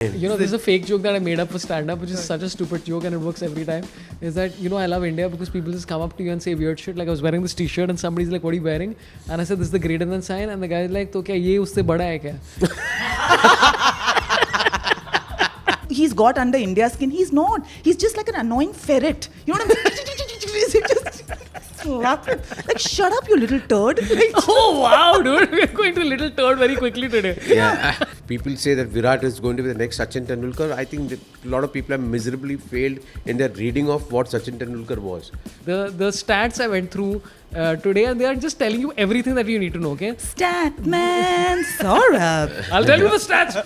This is a fake joke that I made up for stand-up, which is such a stupid joke and it works every time. Is that, I love India because people just come up to you and say weird shit. Like I was wearing this t-shirt and somebody's like, what are you wearing? And I said, this is the greater than sign. And the guy is like, to kya ye usse bada hai kya? He's got under India's skin. He's not. He's just like an annoying ferret. You know what I mean? Slap him. Like, shut up, you little turd. Like, Oh wow, dude. We're going to little turd very quickly today. Yeah. People say that Virat is going to be the next Sachin Tendulkar. I think that a lot of people have miserably failed in their reading of what Sachin Tendulkar was. The stats I went through today, and they are just telling you everything that you need to know, okay? Statman, Sorabh. I'll tell you the stats.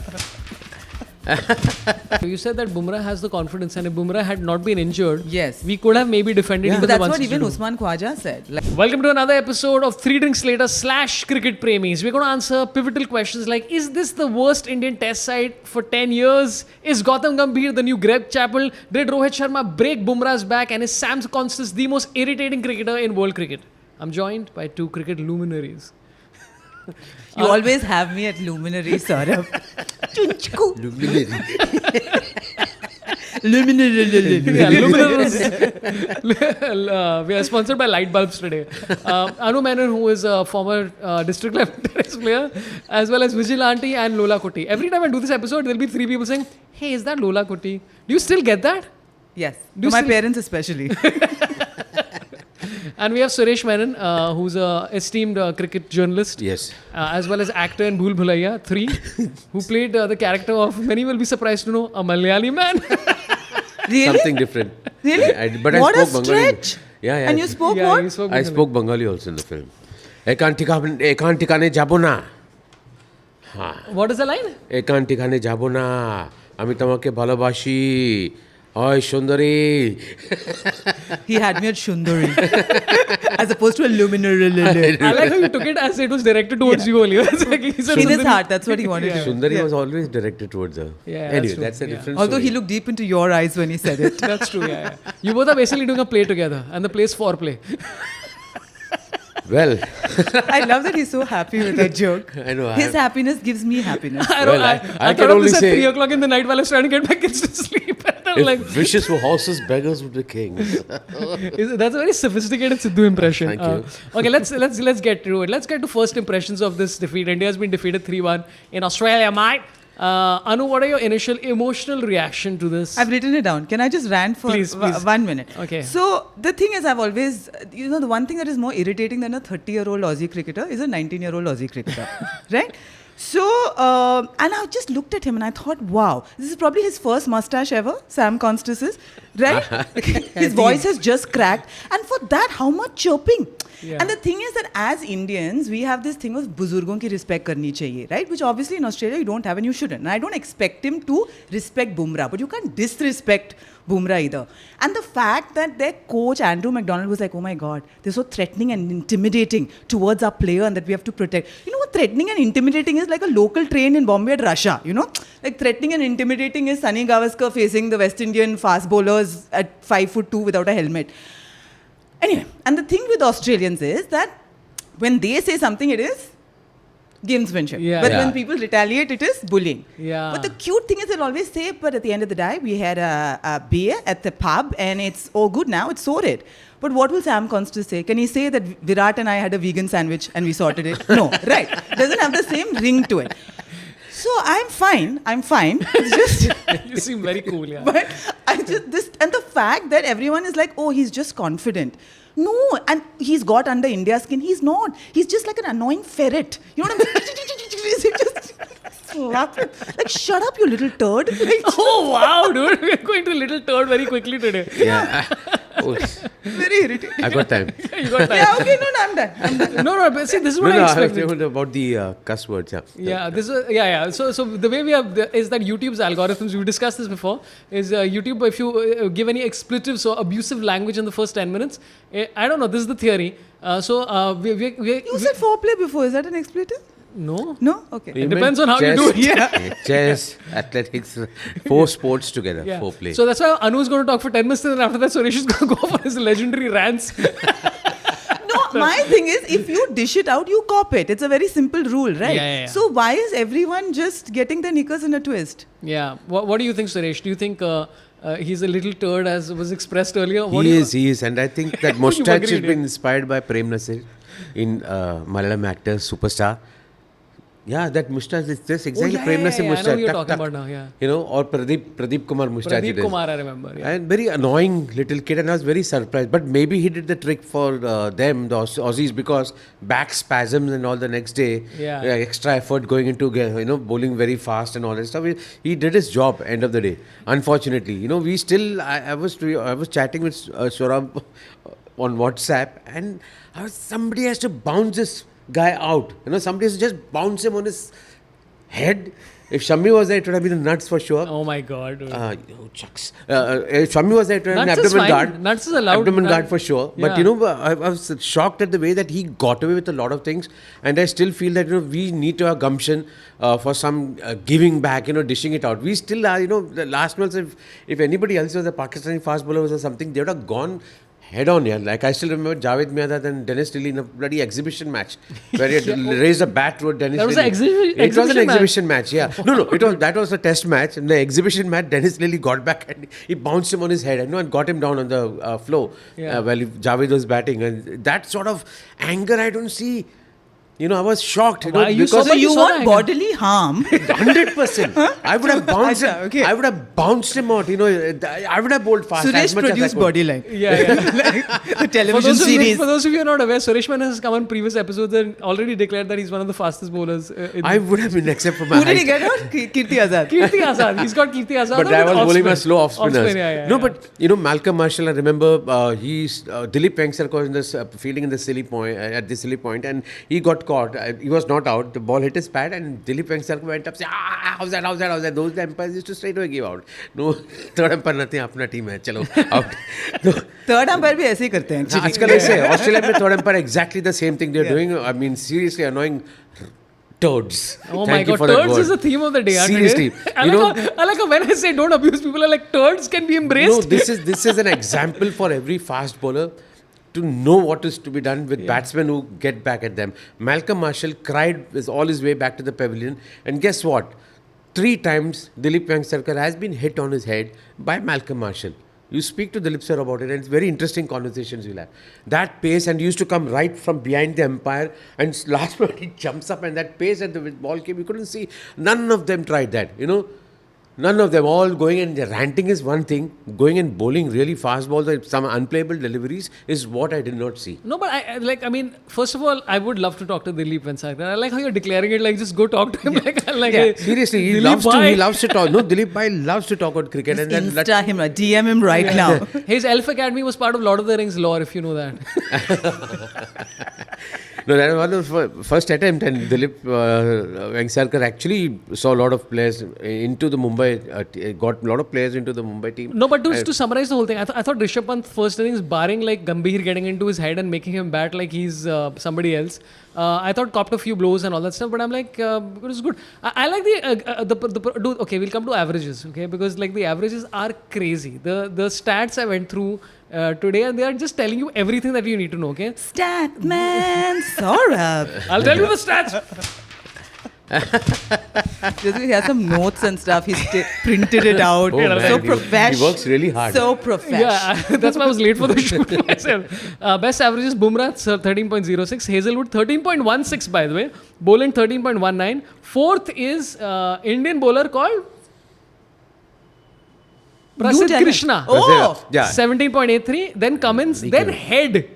You said that Bumrah has the confidence, and if Bumrah had not been injured, Yes. we could have maybe defended him. But that's what even Usman Khwaja said. Like, Welcome to another episode of 3 Drinks Later / Cricket Premis. We're going to answer pivotal questions like, is this the worst Indian test side for 10 years? Is Gautam Gambhir the new Chappell? Did Rohit Sharma break Bumrah's back? And is Sam Konstas the most irritating cricketer in world cricket? I'm joined by 2 cricket luminaries. you always have me at luminary, Sorabh. Chunchku. Yeah, luminaries. We are sponsored by light bulbs today. Menon, who is a former district level tennis player, as well as Vigilante and Lola Kuti. Every time I do this episode, there'll be 3 people saying, hey, is that Lola Kuti? Do you still get that? Yes. Do For my still- parents especially. And we have Suresh Menon, who's a esteemed cricket journalist. Yes. As well as actor in Bhool Bhulaiya 3, who played the character of, many will be surprised to know, a Malayali man. Really? Something different. Really? But What I a spoke Bengali. stretch. Yeah. And you spoke Yeah, what? he spoke I Bengali. spoke Bengali also in the film. Ekan ঠিকানে যাবো না What is the line? একান ঠিকানে যাবো না আমি তোমাকে ভালোবাসি হয় সুন্দরী He had me at Shundari. As opposed to a luminary. I like how you took it as it was directed towards you only. It's like he said In his Sundari. heart, that's what he wanted to do. Sundari was always directed towards her. Yeah, that's Anyway, true. that's a Yeah. different Although he story. looked deep into your eyes when he said it. That's true, yeah. You both are basically doing a play together, and the play is foreplay. Well, I love that he's so happy with that joke. I know. His happiness gives me happiness. I Well, I thought can of only this at say- 3 o'clock in the night while I was trying to get my kids to sleep. And I'm if like, wishes were horses, beggars would be kings. that's a very sophisticated Sidhu impression. Thank you. Okay, let's get through it. Let's get to first impressions of this defeat. India has been defeated 3-1 in Australia, mate. Anu, what are your initial emotional reaction to this? I've written it down. Can I just rant for Please. 1 minute? Okay. So, the thing is, I've always, the one thing that is more irritating than a 30-year-old Aussie cricketer is a 19-year-old Aussie cricketer. Right? So, and I just looked at him and I thought, wow, this is probably his first mustache ever, Sam Konstas's, right? His voice has just cracked. And for that, how much chirping? Yeah. And the thing is that as Indians, we have this thing of buzurgon ki respect karni chahiye, right? Which obviously in Australia you don't have and you shouldn't. And I don't expect him to respect Bumrah, but you can't disrespect Bumrah either. And the fact that their coach Andrew McDonald was like, oh my God, they're so threatening and intimidating towards our player and that we have to protect. You know what threatening and intimidating is? Like a local train in Bombay at Russia, Like threatening and intimidating is Sunny Gavaskar facing the West Indian fast bowlers at 5'2" without a helmet. Anyway, and the thing with Australians is that when they say something, it is gamesmanship. Yeah. But Yeah. when people retaliate, it is bullying. Yeah. But the cute thing is they'll always say, but at the end of the day, we had a beer at the pub and it's all good now, it's sorted. But what will Sam Konstas say? Can he say that Virat and I had a vegan sandwich and we sorted it? No, right. Doesn't have the same ring to it. So I'm fine. It's just... You seem very cool, yeah. But and the fact that everyone is like, oh, he's just confident. No, and he's got under India's skin. He's not. He's just like an annoying ferret. You know what I mean? Just slap him. Like, shut up, you little turd. Like, Oh wow, dude. We're going to little turd very quickly today. Yeah. Oh, very irritating. I got time. You got time. Yeah, okay, no, I'm done. No, but see, this is No, what no, I I was expected. talking about the cuss words. Yeah. Yeah, this is So the way we have is that YouTube's algorithms. We discussed this before. Is YouTube, if you give any expletives or abusive language in the first 10 minutes, I don't know. This is the theory. You said foreplay before. Is that an expletive? no. No? Okay. It depends on how you do it. Yeah. Chess, athletics, 4 sports together, Yeah. 4 play. So that's why Anu is going to talk for 10 minutes, and then after that, Suresh is going to go for his legendary rants. No, my thing is, if you dish it out, you cop it. It's a very simple rule, right? Yeah. So why is everyone just getting their knickers in a twist? Yeah. What do you think, Suresh? Do you think he's a little turd, as was expressed earlier? He is. And I think that mustache has agreed, been inspired by Premis in Malayalam actor, superstar. Yeah, that mustache is just exactly Premis mustache. I know what you're talking about now, yeah. You know, or Pradeep Kumar mustache. Pradeep Kumar, I remember. Yeah. And very annoying little kid, and I was very surprised. But maybe he did the trick for them, the Aussies, because back spasms and all the next day, extra effort going into bowling very fast and all that stuff. He did his job. End of the day, unfortunately, we still. I was chatting with Sorabh on WhatsApp, and somebody has to bounce this guy out. Somebody has to just bounce him on his head. If Shami was there, it would have been nuts for sure. Oh my God. Chucks. If Shami was there, it would have been abdomen guard. Nuts is allowed. Abdomen guard for sure. Yeah. But I was shocked at the way that he got away with a lot of things. And I still feel that we need to have gumption for some giving back, dishing it out. We still are, the last month, if anybody else was a Pakistani fast bowler or something, they would have gone head on, yeah. Like I still remember Javed Miandad and Dennis Tilley in a bloody exhibition match where he had raised a bat toward Dennis Tilley. That was an It was an exhibition match, yeah. No, that was a test match. In the exhibition match, Dennis Tilley got back and he bounced him on his head and got him down on the floor while Javed was batting. And that sort of anger I don't see. I was shocked. Because you want bodily harm. 100%. I would have bounced him. Okay. I would have bounced him out. I would have bowled fast. Suresh produced Bodyline. Yeah. The television series. For those of you who are not aware, Suresh Menon has come on previous episodes and already declared that he's one of the fastest bowlers. I would have been, except for my Who did he get out? Kirti Azad. Kirti Azad. He's got Kirti Azad. But I was bowling a slow off spinners. But Malcolm Marshall, I remember Dilip Vengsarkar was in this fielding in the silly point at the silly point, and he got caught. He was not out. The ball hit his pad, and Dilip Vengsarkar went up saying, how's that? Those umpires used to straight away give out. No, third umpire nothing, अपना team है, चलो out. Third umpire भी ऐसे ही करते हैं. आजकल ऐसे Australia में third umpire exactly the same thing they're doing. I mean, seriously annoying. Turds. Oh my God, turds is the theme of the day. Seriously. I like how when I say don't abuse people, are like turds can be embraced. No, this is an example for every fast bowler to know what is to be done with batsmen who get back at them. Malcolm Marshall cried all his way back to the pavilion, and guess what? 3 times Dilip Vengsarkar has been hit on his head by Malcolm Marshall. You speak to Dilip sir about it, and it's very interesting conversations you'll have. That pace, and he used to come right from behind the umpire, and last moment he jumps up, and that pace, and the ball came, you couldn't see. None of them tried that, None of them. All going and ranting is one thing. Going and bowling really fast balls, some unplayable deliveries is what I did not see. No, but I mean, first of all, I would love to talk to Dilip Vengsarkar. I like how you're declaring it like just go talk to him. Seriously, he loves to talk. No, Dilip Bhai loves to talk about cricket. Just Insta him, DM him right now. His Elf Academy was part of Lord of the Rings lore, if you know that. No, that was one of the first attempt, and Dilip Vengsarkar actually saw a lot of players into the Mumbai, got a lot of players into the Mumbai team. No, but to summarize the whole thing, I thought Rishab Pant first innings, barring like Gambhir getting into his head and making him bat like he's somebody else, I thought copped a few blows and all that stuff, but I'm like, it was good. I like the okay, we'll come to averages, okay, because like the averages are crazy. The stats I went through today, and they are just telling you everything that you need to know, okay? Statman Sorabh. I'll tell you the stats. He has some notes and stuff. He's printed it out. So professional. He works really hard. So professional. Yeah, that's why I was late for the shoot myself. Best averages, Bumrah 13.06, Hazelwood 13.16 by the way, Boland 13.19. Fourth is Indian bowler called Prasidh Krishna. Oh! Yeah. 17.83, then Cummins, then Head,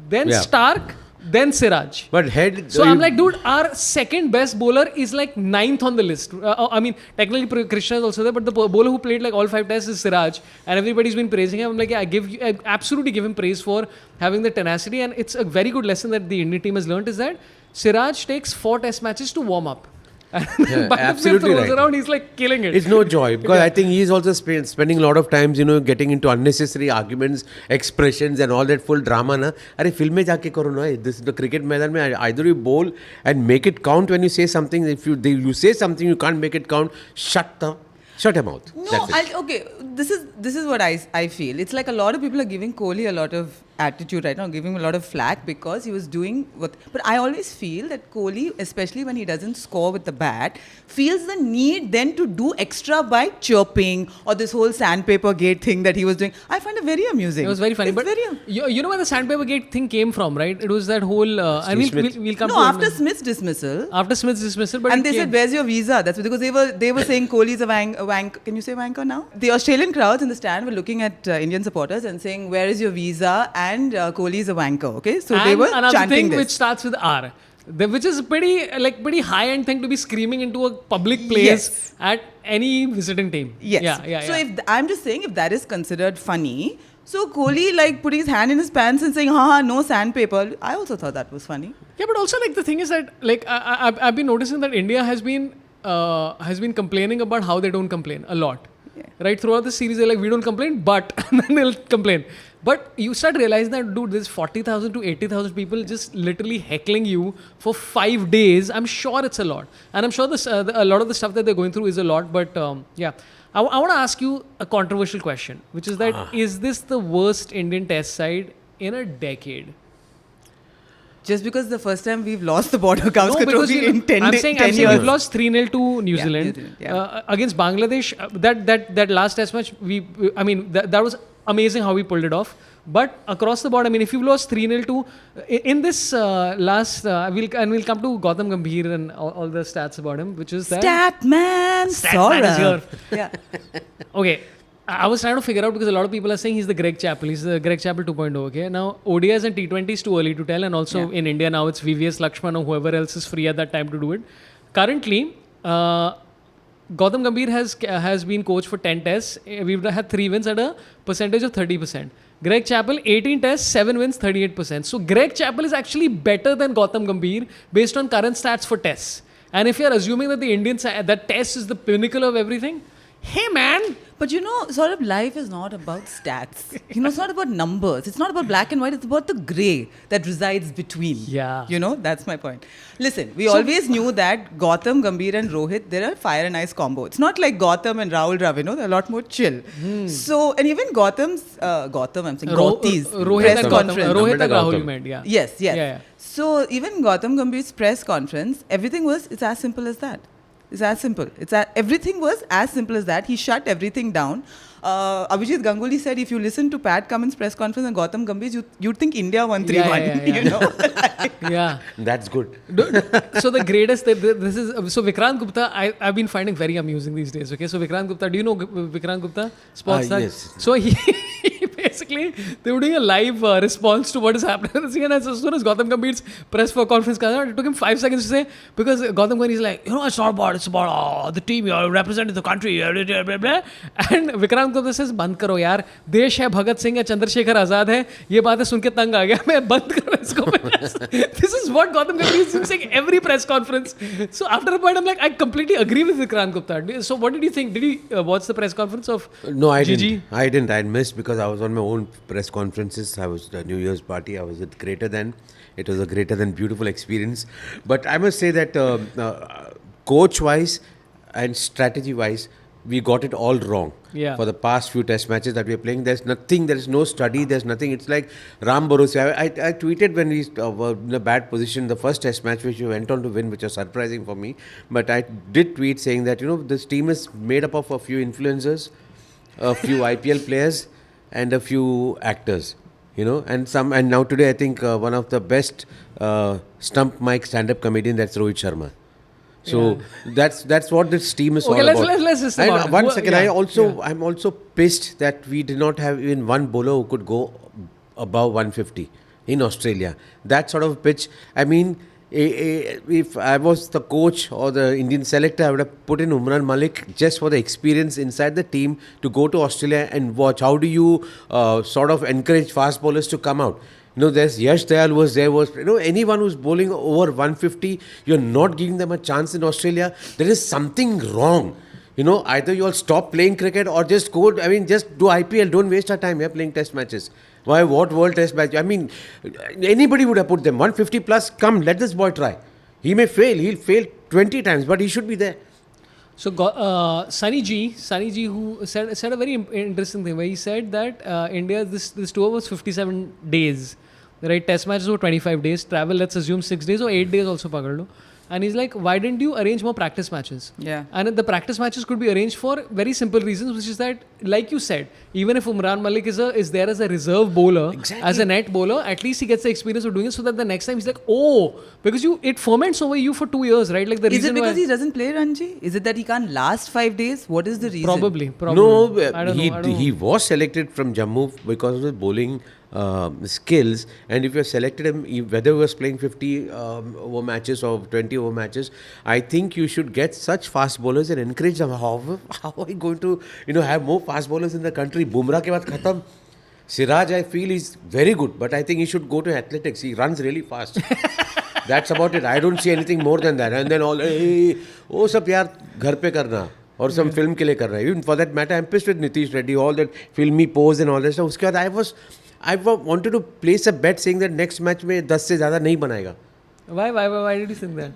then Stark, then Siraj. But Head... So I'm like, dude, our second best bowler is like 9th on the list. I mean, technically Krishna is also there, but the bowler who played like all 5 tests is Siraj. And everybody's been praising him. I'm like, I absolutely give him praise for having the tenacity. And it's a very good lesson that the Indian team has learned is that Siraj takes 4 test matches to warm up. Absolutely right. Around, he's like killing it. It's no joy because I think he's also spending a lot of times, getting into unnecessary arguments, expressions, and all that full drama. Na, अरे film में जाके करो ना. This the cricket मैदान में either you bowl and make it count when you say something. If you say something you can't make it count, shut your mouth. No, okay. This is what I feel. It's like a lot of people are giving Kohli a lot of attitude right now, giving him a lot of flack because he was doing what. But I always feel that Kohli, especially when he doesn't score with the bat, feels the need then to do extra by chirping or this whole sandpaper gate thing that he was doing. I find it very amusing. It was very funny. It's But very, you know where the sandpaper gate thing came from, right? It was that whole. And we'll come no, to after Smith's dismissal. After Smith's dismissal, but And they said, "Where's your visa?" That's because they were saying Kohli's a wank. Can you say wanker now? The Australian crowds in the stand were looking at Indian supporters and saying, "Where is your visa?" And Kohli is a wanker. Okay, so they were another chanting thing this. which starts with R, which is a pretty high end thing to be screaming into a public place Yes. at any visiting team. Yes. Yeah. So if I'm just saying if that is considered funny, so Kohli like putting his hand in his pants and saying, "Ha, no sandpaper." I also thought that was funny. Yeah, but also like the thing is that like I've been noticing that India has been complaining about how they don't complain a lot. Yeah. Right, throughout the series they're like, we don't complain, but and then they'll complain. But you start realizing that, dude, there's 40,000 to 80,000 people just literally heckling you for 5 days. I'm sure it's a lot, and I'm sure this a lot of the stuff that they're going through is a lot. But yeah, I want to ask you a controversial question, which is that is this the worst Indian Test side in a decade? Just because the first time we've lost the Border Gavaskar because Trophy in 10 I'm years. saying we've lost 3-0 to New Zealand. New Zealand, yeah. Against Bangladesh. That last Test match, that was amazing how we pulled it off. But across the board, I mean, if you've lost 3-0 to in this last, we'll come to Gautam Gambhir and all the stats about him, which is that Statman is Sorabh. here. Yeah. Okay. I was trying to figure out because a lot of people are saying he's the Greg Chappell. He's the Greg Chappell 2.0. Okay. Now, ODIs and T20 is too early to tell. And also in India now, it's VVS Lakshman or whoever else is free at that time to do it. Currently, Gautam Gambhir has been coached for 10 tests. We've had 3 wins at a percentage of 30%. Greg Chappell, 18 tests, 7 wins, 38%. So, Greg Chappell is actually better than Gautam Gambhir based on current stats for tests. And if you're assuming that the Indian side, that test is the pinnacle of everything, hey man! But you know, sort of life is not about stats. You know, it's not about numbers. It's not about black and white. It's about the grey that resides between. Yeah. You know, that's my point. Listen, we always knew that Gautam, Gambhir and Rohit, they're a fire and ice combo. It's not like Gautam and Rahul Dravid, they're a lot more chill. So, and even Gautam's, I'm saying Gauti's press conference. Rohit and Rahul, Gautam. you meant, yeah. Yes. Yeah. So, even Gautam Gambhir's press conference, everything was, it's as simple as that. It's as simple. Everything was as simple as that. He shut everything down. Abhijit Ganguly said, if you listen to Pat Cummins' press conference and Gautam Gambhir, you'd think India won 3-1. Yeah. You know? Yeah. That's good. So the greatest, this is, so Vikrant Gupta, I've been finding very amusing these days. Okay, so Vikrant Gupta, do you know Vikrant Gupta? Sports Tag? Yes. So he basically, they were doing a live response to what is happening in the scene. And as soon as Gautam Gambhir's press for conference came out, it took him 5 seconds to say, because Gautam Gambhir is like, it's not about, it's about the team, you're representing the country, blah, blah, blah. And Vikrant Gupta says, बंद करो यार, देश है, भगत सिंह है, चंद्रशेखर आजाद है, ये बातें सुन के तंग आ गया, मैं बंद करो इसको. This is what Gautam Gambhir is saying every press conference. So after a point, I'm like, I completely agree with Vikrant Gupta. So what did you think? Did you watch the press conference of No, I Gigi? didn't. I didn't. I missed because I was on my own press conferences. I was the New Year's party. I was at Greater Than. It was a Greater Than beautiful experience. But I must say that coach-wise and strategy-wise, we got it all wrong. Yeah. For the past few test matches that we are playing, there's nothing, there is no study, there's nothing. It's like Ram Bharosa. I tweeted when we were in a bad position, the first test match which we went on to win, which was surprising for me. But I did tweet saying that, this team is made up of a few influencers, a few IPL players and a few actors. And now today I think one of the best stump mic stand-up comedian, that's Rohit Sharma. So that's what this team is all about. Let's just And about it. one second, Yeah. I'm also pissed that we did not have even one bowler who could go above 150 in Australia. That sort of pitch. I mean, if I was the coach or the Indian selector, I would have put in Umran Malik just for the experience inside the team to go to Australia and watch. How do you sort of encourage fast bowlers to come out? There's Yash Dayal anyone who's bowling over 150, you're not giving them a chance in Australia. There is something wrong. Either you all stop playing cricket or just just do IPL. Don't waste our time here playing test matches. Why? What world test match? I mean, anybody would have put them 150 plus. Come, let this boy try. He may fail. He'll fail 20 times, but he should be there. So Sunny G, who said a very interesting thing where he said that India this tour was 57 days, right? Test matches were 25 days. Travel, let's assume 6 days or 8 days also pakad lo. And he's like, why didn't you arrange more practice matches? Yeah. And the practice matches could be arranged for very simple reasons, which is that, like you said, even if Umran Malik is there as a reserve bowler, as a net bowler, at least he gets the experience of doing it so that the next time he's like, because it ferments over you for 2 years, right? Like the Is it reason because why, he doesn't play Ranji? Is it that he can't last 5 days? What is the reason? Probably. No, I don't know. he was selected from Jammu because of his bowling skills, and if you're selected him, whether he was playing 50 over matches or 20 over matches, I think you should get such fast bowlers and encourage them. How are you going to have more fast bowlers in the country? Bumrah ke baad khatam. Siraj, I feel he's very good, but I think he should go to athletics. He runs really fast. That's about it. I don't see anything more than that. And then all, oh sab yaar ghar pe karna. Or some film ke liye kar raha hai. Even for that matter, I'm pissed with Nitish Reddy, all that filmy pose and all that stuff. Uske baad I wanted to place a bet saying that next match में 10 से ज़्यादा नहीं बनाएगा. Why did you think that?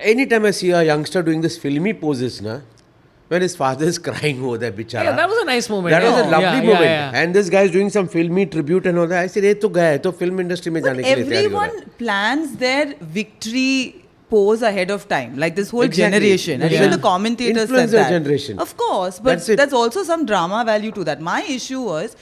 Anytime I see a youngster doing this filmy poses, when his father is crying over there, bichara. Yeah, that was a nice moment. That was a lovely moment. Yeah. And this guy is doing some filmy tribute and all that. I said, ये तो गया है, तो film industry में जाने के लिए तैयारी हो रहा है. Everyone plans their victory pose ahead of time, like this whole generation, and even the commentators said Influencer that. generation. Of course, but that's also some drama value to that. My issue was,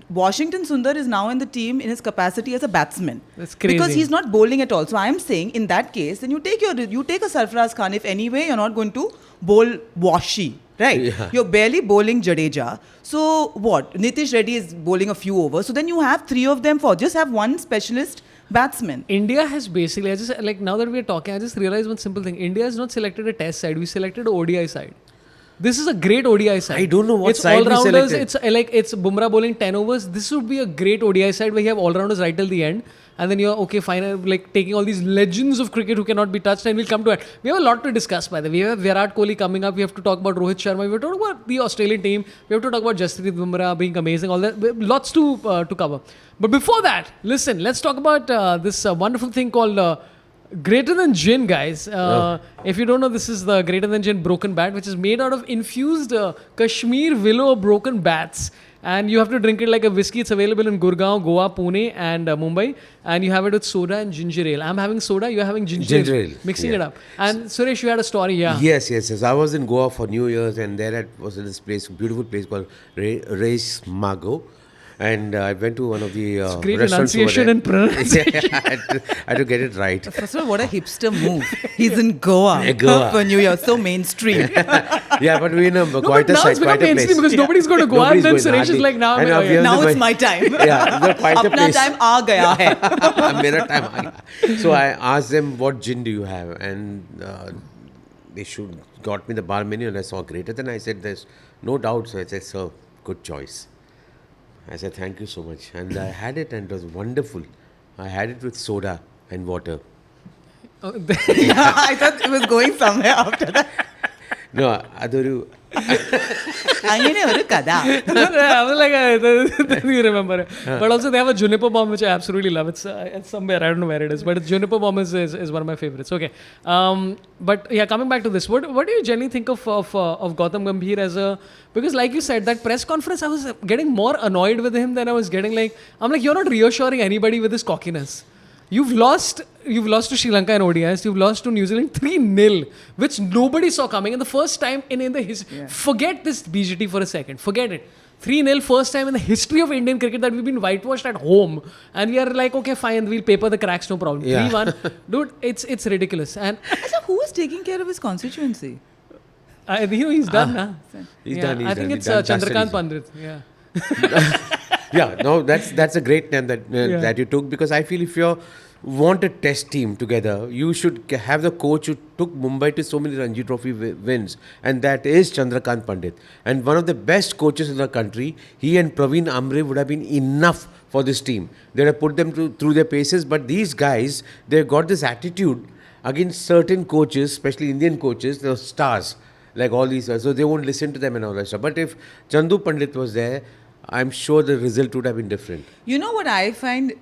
Washington Sundar is now in the team in his capacity as a batsman. That's crazy. Because he's not bowling at all. So I am saying, in that case, then you take a Sarfaraz Khan if anyway you're not going to bowl washy. Right? Yeah. You're barely bowling Jadeja. So what? Nitish Reddy is bowling a few overs. So then you have 3 of them just have one specialist batsman. India has basically, now that we're talking, I just realized one simple thing. India has not selected a test side. We selected an ODI side. This is a great ODI side. I don't know what it's side we all-rounders. selected. It's Bumrah bowling 10 overs. This would be a great ODI side where you have all-rounders right till the end. And then you're, okay, fine, taking all these legends of cricket who cannot be touched, and we'll come to it. We have a lot to discuss, by the way. We have Virat Kohli coming up. We have to talk about Rohit Sharma. We have to talk about the Australian team. We have to talk about Jasprit Bumrah being amazing. All that. Lots to cover. But before that, listen, let's talk about this wonderful thing called Greater Than Gin, guys. If you don't know, this is the Greater Than Gin broken bat, which is made out of infused Kashmir willow broken bats. And you have to drink it like a whiskey. It's available in Gurgaon, Goa, Pune and Mumbai. And you have it with soda and ginger ale. I'm having soda, you're having ginger ale. Mixing it up. And Suresh, you had a story, yeah. Yes. I was in Goa for New Year's, and there was this place, beautiful place called Reis Mago. And I went to one of the great restaurants enunciation and pronunciation. I had to get it right. First of all, what a hipster move. He's in Goa, for New Year. So mainstream. Yeah, but we're in quite a now it's become mainstream because nobody's going to Goa, and then Suresh is like, now it's my time. Yeah, quite a place. Apna time aa gaya hai. Mera time aa gaya. So I asked them, what gin do you have? And they got me the bar menu, and I saw Greater Than. I said, there's no doubt. So I said, sir, good choice. I said, thank you so much. And I had it, and it was wonderful. I had it with soda and water. Yeah, I thought it was going somewhere after that. No, Adoru. അങ്ങനെ ഒരു കഥ. I was like, you remember it. But also they have a juniper bomb, which I absolutely love. It's somewhere, I don't know where it is, but juniper bomb is one of my favorites. Okay. But yeah, coming back to this, what do you generally think of Gautam Gambhir as a, because like you said, that press conference, I was getting more annoyed with him than I was getting I'm like, you're not reassuring anybody with this cockiness. You've lost to Sri Lanka in ODIs. You've lost to New Zealand 3-0, which nobody saw coming. And the first time in the history, forget this BGT for a second. Forget it. 3-0, first time in the history of Indian cricket that we've been whitewashed at home. And we are like, okay, fine, we'll paper the cracks, no problem. Yeah. 3-1. Dude, it's ridiculous. And So who is taking care of his constituency? he's done, nah? He's Yeah, done. I think it's done. Chandrakant Pandit. Yeah. Yeah, no, that's a great name that you took, because I feel if you want a test team together, you should have the coach who took Mumbai to so many Ranji Trophy wins, and that is Chandrakant Pandit. And one of the best coaches in the country, he and Praveen Amre would have been enough for this team. They would have put them through their paces, but these guys, they've got this attitude against certain coaches, especially Indian coaches, they're stars, like all these, so they won't listen to them and all that stuff. But if Chandu Pandit was there, I'm sure the result would have been different. You know what I find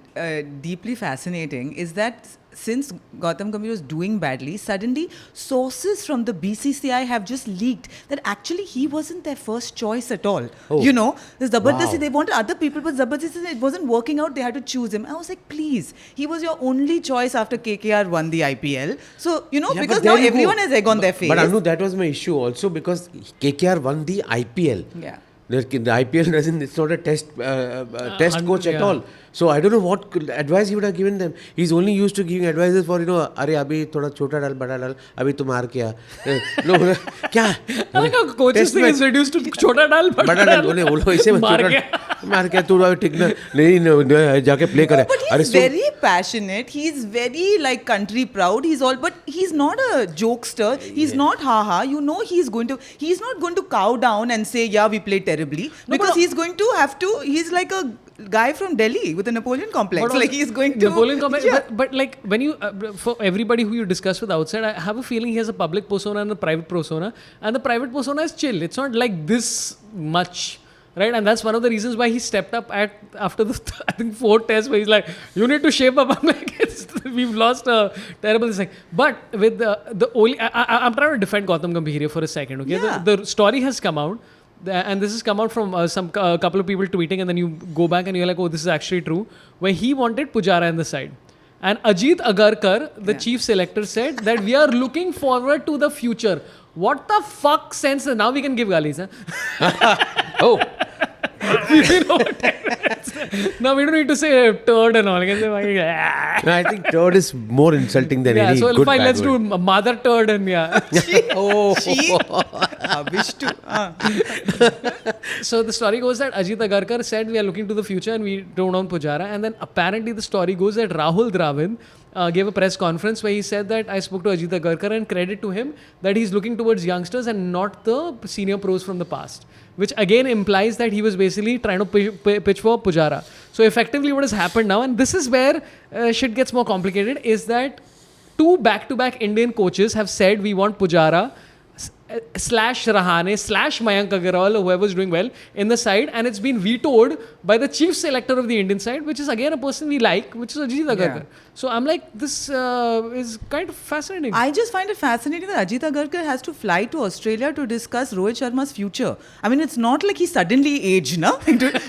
deeply fascinating is that since Gautam Gambhir was doing badly, suddenly sources from the BCCI have just leaked that actually he wasn't their first choice at all. Oh. You know, this Zabardasti, Wow. they wanted other people, but Zabardasti, it wasn't working out. They had to choose him. I was like, please, he was your only choice after KKR won the IPL. So, you know, Yeah, because but now there you everyone go. has egg on their face. But Anu, that was my issue also because KKR won the IPL. Yeah. The IPL doesn't, it's not a test coach at yeah. all. So I don't know what advice he would have given them. He's only used to giving advices for, अरे अभी थोड़ा छोटा डाल बड़ा डाल अभी तुम हार क्या नो क्या I like how coaches thing is reduced to chota dal, बड़ा डाल बोलो इसे मार मार क्या तू ठीक ना नहीं जाके प्ले करे But he's very passionate. He's very like country proud. He's all, but he's not a jokester. He's not haha. You know, he's not going to cow down and say, yeah, we played terribly. No, Because but- he's going to have to, he's like a guy from Delhi with a Napoleon complex. But Like also- he's going to. Napoleon complex. Yeah. But like when you, for everybody who you discuss with outside, I have a feeling he has a public persona and a private persona. And the private persona is chill. It's not like this much. Right, and that's one of the reasons why he stepped up after the I think 4 tests where he's like, you need to shape up. I'm like, we've lost a terrible thing. But with the only, I'm trying to defend Gautam Gambhir here for a second. Okay, Yeah. the story has come out, and this has come out from a couple of people tweeting, and then you go back and you're like, oh, this is actually true. Where he wanted Pujara in the side. And Ajit Agarkar, the chief selector, said that we are looking forward to the future. What the fuck sense? Now we can give galis, huh? Oh. You know what now we don't need to say turd and all. We can say, No, I think turd is more insulting than yeah, any so good fine, bad let's word. do mother turd and yeah. Oh. Vishnu. So the story goes that Ajit Agarkar said we are looking to the future and we don't own Pujara. And then apparently the story goes that Rahul Dravid gave a press conference where he said that I spoke to Ajit Agarkar and credit to him that he's looking towards youngsters and not the senior pros from the past. Which again implies that he was basically trying to pitch for Pujara. So effectively what has happened now, and this is where shit gets more complicated, is that 2 back-to-back Indian coaches have said we want Pujara / Rahane / Mayank Agarwal, whoever's doing well, in the side, and it's been vetoed by the chief selector of the Indian side, which is again a person we like, which is Ajit Agarkar. Yeah. So I'm like, this is kind of fascinating. I just find it fascinating that Ajit Agarkar has to fly to Australia to discuss Rohit Sharma's future. I mean, it's not like he suddenly aged, no?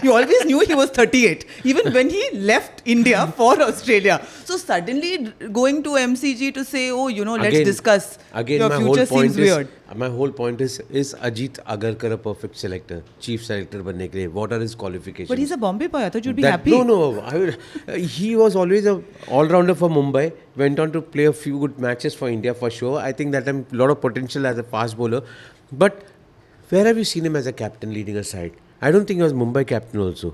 You always knew he was 38, even when he left India for Australia. So suddenly going to MCG to say, oh, you know, let's discuss your my future whole point seems weird. My whole point is Ajit Agarkar a perfect selector, chief selector बनने के लिए? What are his qualifications? But he's a Bombay boy. I thought you'd be That- happy. No. He was always a all-rounder for Mumbai. Went on to play a few good matches for India for sure. I think that a lot of potential as a fast bowler. But where have you seen him as a captain leading a side? I don't think he was Mumbai captain also.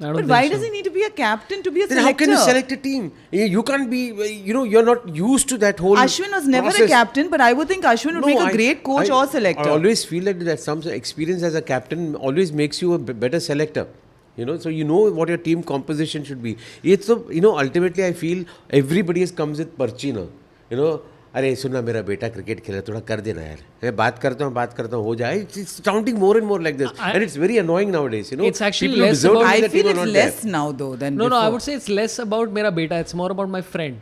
I don't But think why so. does he need to be a captain to be a Then selector? how can you select a team? You can't be, you're not used to that whole Ashwin was never process. a captain, but I would think Ashwin would make a great coach or selector. I always feel that some experience as a captain always makes you a better selector. So you know what your team composition should be. It's so, ultimately I feel everybody comes with parchi now. अरे सुनना मेरा बेटा cricket खेला थोड़ा कर देना यार मैं बात करता हूँ हो जाए it's sounding more and more like this and it's very annoying nowadays It's actually people who less deserve about- to be in I the feel team are it's not less there. now though than No, before. I would say it's less about mera beta. It's more about my friend.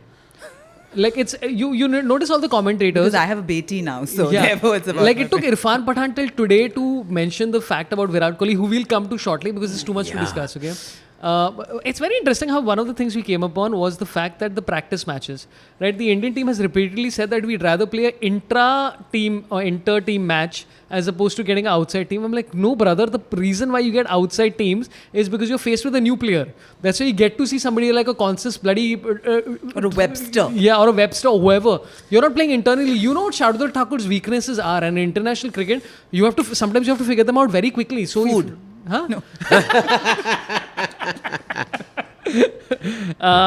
Like it's you notice all the commentators. Because I have a Beti now, so therefore it's about like my it took friend. Irfan Pathan till today to mention the fact about Virat Kohli, who we'll come to shortly because there's too much to discuss. Okay, it's very interesting how one of the things we came upon was the fact that the practice matches, right? The Indian team has repeatedly said that we'd rather play an intra-team or inter-team match as opposed to getting an outside team. I'm like, no, brother. The reason why you get outside teams is because you're faced with a new player. That's why you get to see somebody like a Konstas bloody Or a Webster. Yeah, or a Webster or whoever. You're not playing internally. You know what Shardul Thakur's weaknesses are, and in international cricket, sometimes you have to figure them out very quickly. So Food. Huh? No.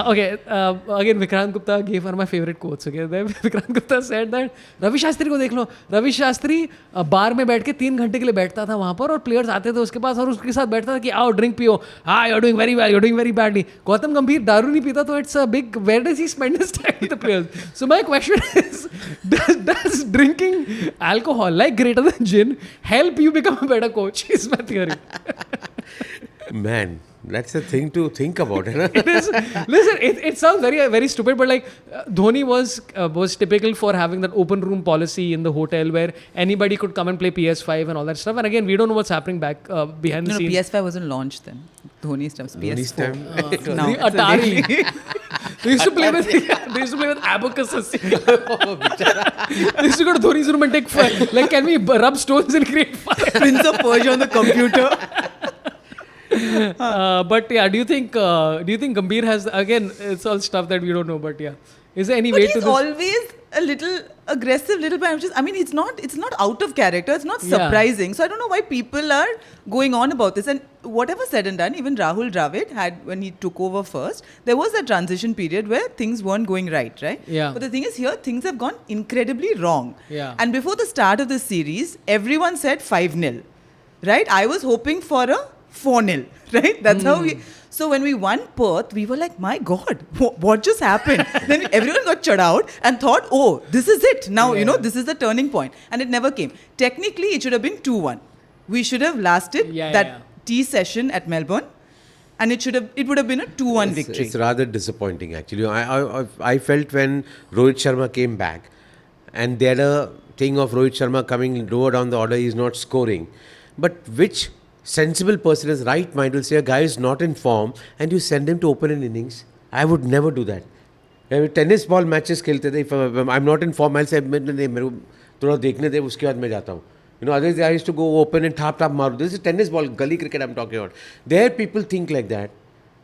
Okay, again, Vikrant Gupta gave one of my favorite quotes. Okay, then Vikrant Gupta said that Ravi Shastri को देख लो, रवि शास्त्री बार में बैठ के 3 घंटे के लिए बैठता था वहाँ पर और प्लेयर्स आते थे उसके पास और उसके साथ बैठता था कि आओ ड्रिंक पियो, हाँ you're doing very well, you're doing very badly. Gautam गंभीर दारू नहीं पीता तो it's a big, where does he spend his time with the players? So my question is, does drinking alcohol like greater than gin help you become a better coach? Is my theory. Man, that's a thing to think about. It is. Listen, it sounds very stupid, but like Dhoni was typical for having that open room policy in the hotel where anybody could come and play PS5 and all that stuff. And again, we don't know what's happening back behind the No, scenes. PS5 wasn't launched then. Dhoni's time. Dhoni's PS4. time. No, The it's a Atari. daily- They used to play with abacuses. They used to go to Dhoni's room and take fire. Like, can we rub stones and create fire? Prince of Persia on the computer. But yeah, do you think Gambhir has, again, it's all stuff that we don't know, but yeah. Is there any But way to he's this? always a little aggressive, little bit ambitious. I mean, it's not out of character. It's not Yeah. surprising. So I don't know why people are going on about this. And whatever said and done, even Rahul Dravid had, when he took over first, there was a transition period where things weren't going right? Yeah. But the thing is, here things have gone incredibly wrong. Yeah. And before the start of the series, everyone said 5-0, right? I was hoping for a 4-0, right? That's how we. So when we won Perth, we were like, my God, what just happened? Then everyone got chud out and thought, oh, this is it. Now, this is the turning point. And it never came. Technically, it should have been 2-1. We should have lasted tea session at Melbourne. And it would have been a 2-1 victory. It's rather disappointing, actually. I felt when Rohit Sharma came back, and they had a thing of Rohit Sharma coming lower down the order, he's not scoring. But which sensible person is right mind will say a guy is not in form and you send him to open an innings? I would never do that. Tennis ball matches खेलते थे. If I'm not in form, I'll say नहीं मेरे को थोड़ा देखने दे उसके बाद मैं जाता हूँ. Otherwise I used to go open and tap मारू. This is tennis ball, gully cricket I'm talking about. There people think like that.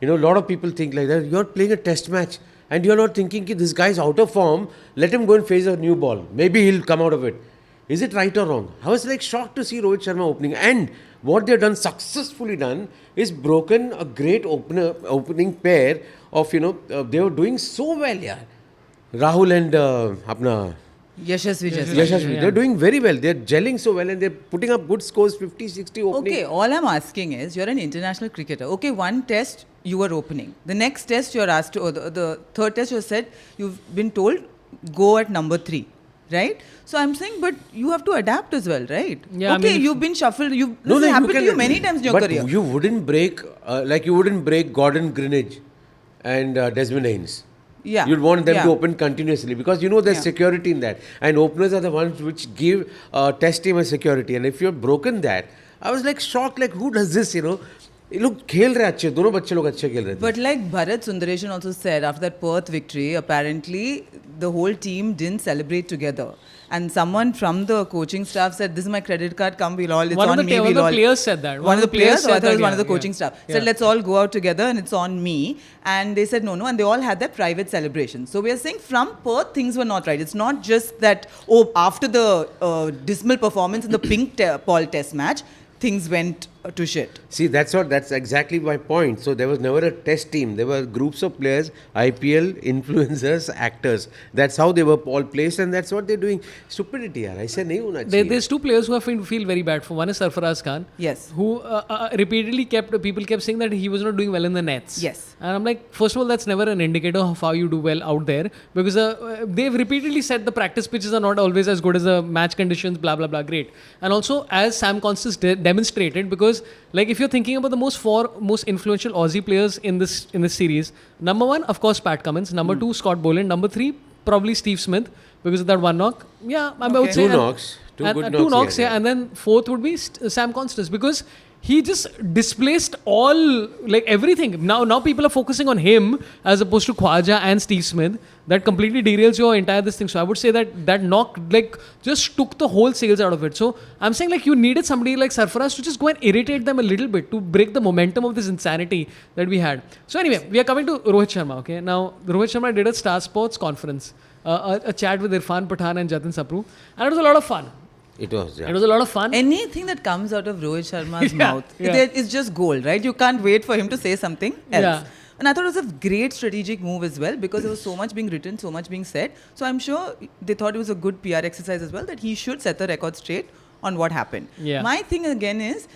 A lot of people think like that. You're playing a test match and you're not thinking that this guy is out of form. Let him go and face a new ball. Maybe he'll come out of it. Is it right or wrong? I was like shocked to see Rohit Sharma opening. And what they've done, successfully done, is broken a great opening pair of, they were doing so well, yeah. Rahul and apna Yashasvi. They're doing very well. They're gelling so well and they're putting up good scores, 50, 60 opening. Okay, all I'm asking is, you're an international cricketer. Okay, one test you were opening. The next test you're asked to, or the third test you've been told, go at number 3. Right? So I'm saying, but you have to adapt as well, right? Yeah, okay, I mean, you've been shuffled. This has happened to you many times in your career. But you wouldn't break, you wouldn't break Gordon Greenidge and Desmond Haynes. Yeah. You'd want them to open continuously because there's security in that. And openers are the ones which give test team a security. And if you've broken that, I was like shocked, like who does this, Look, खेल रहे अच्छे दोनों बच्चे लोग अच्छे खेल रहे थे. But like Bharat Sundaresan also said, after that Perth victory, apparently the whole team didn't celebrate together. And someone from the coaching staff said, "This is my credit card. Come, it's on me. One of the players said that. One of the players, or I thought it was one of the yeah. coaching staff Yeah. said, "Let's all go out together, and it's on me." And they said, "No," and they all had their private celebration. So we are saying from Perth things were not right. It's not just that after the dismal performance in the pink ball test match, things went to shit. See, that's exactly my point. So there was never a test team. There were groups of players, IPL, influencers, actors. That's how they were all placed and that's what they're doing. Stupidity, yaar. ऐसे नहीं होना चाहिए. There's two players who I feel very bad for. One is Sarfaraz Khan. Yes. Who repeatedly people kept saying that he was not doing well in the nets. Yes. And I'm like, first of all, that's never an indicator of how you do well out there because they've repeatedly said the practice pitches are not always as good as the match conditions, blah, blah, blah. Great. And also, as Sam Konstas demonstrated, because like if you're thinking about the most influential Aussie players in this series, number 1, of course, Pat Cummins. Number 2, Scott Boland. Number 3, probably Steve Smith because of that one knock. Yeah, I would say. 2 knocks. 2 good knocks. 2 knocks, yeah. And then 4th would be Sam Konstas because he just displaced all, like everything. Now people are focusing on him as opposed to Khwaja and Steve Smith. That completely derails your entire this thing. So I would say that knock like just took the whole sales out of it. So I'm saying like you needed somebody like Sarfaraz to just go and irritate them a little bit to break the momentum of this insanity that we had. So anyway, we are coming to Rohit Sharma. Okay, now Rohit Sharma did a Star Sports conference, a chat with Irfan Pathan and Jatin Sapru, and it was a lot of fun. It was, yeah. It was a lot of fun. Anything that comes out of Rohit Sharma's mouth, yeah. It's just gold, right? You can't wait for him to say something else. Yeah. And I thought it was a great strategic move as well because there was so much being written, so much being said. So I'm sure they thought it was a good PR exercise as well that he should set the record straight on what happened. Yeah. My thing again is,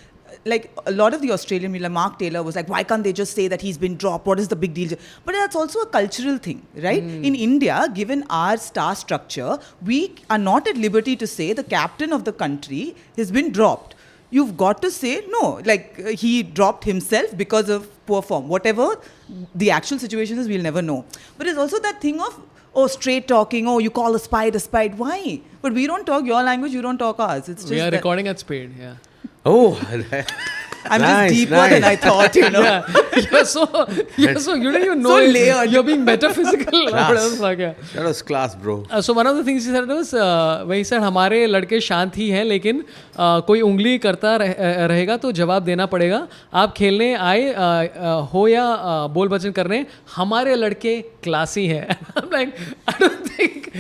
like a lot of the Australian media, Mark Taylor was like, why can't they just say that he's been dropped? What is the big deal? But that's also a cultural thing, right? In India, given our star structure, we are not at liberty to say the captain of the country has been dropped. you've got to say, no, like he dropped himself because of poor form. Whatever the actual situation is, we'll never know. But it's also that thing of, oh, straight talking, oh, you call a spade. Why? But we don't talk your language, you don't talk ours. It's just We are that recording at Spade, yeah. Oh, I'm Nice, just deeper nice. than I thought, you know. So you don't even know So it. layered. You're being metaphysical. Class. Fuck, yeah. that was class, bro. So one of the things he said was, वही said हमारे लड़के शांत ही हैं लेकिन कोई उंगली करता रहेगा तो जवाब देना पड़ेगा. आप खेलने आए हो या बोल बचन करने, हमारे लड़के क्लासी हैं. I'm like, I don't think.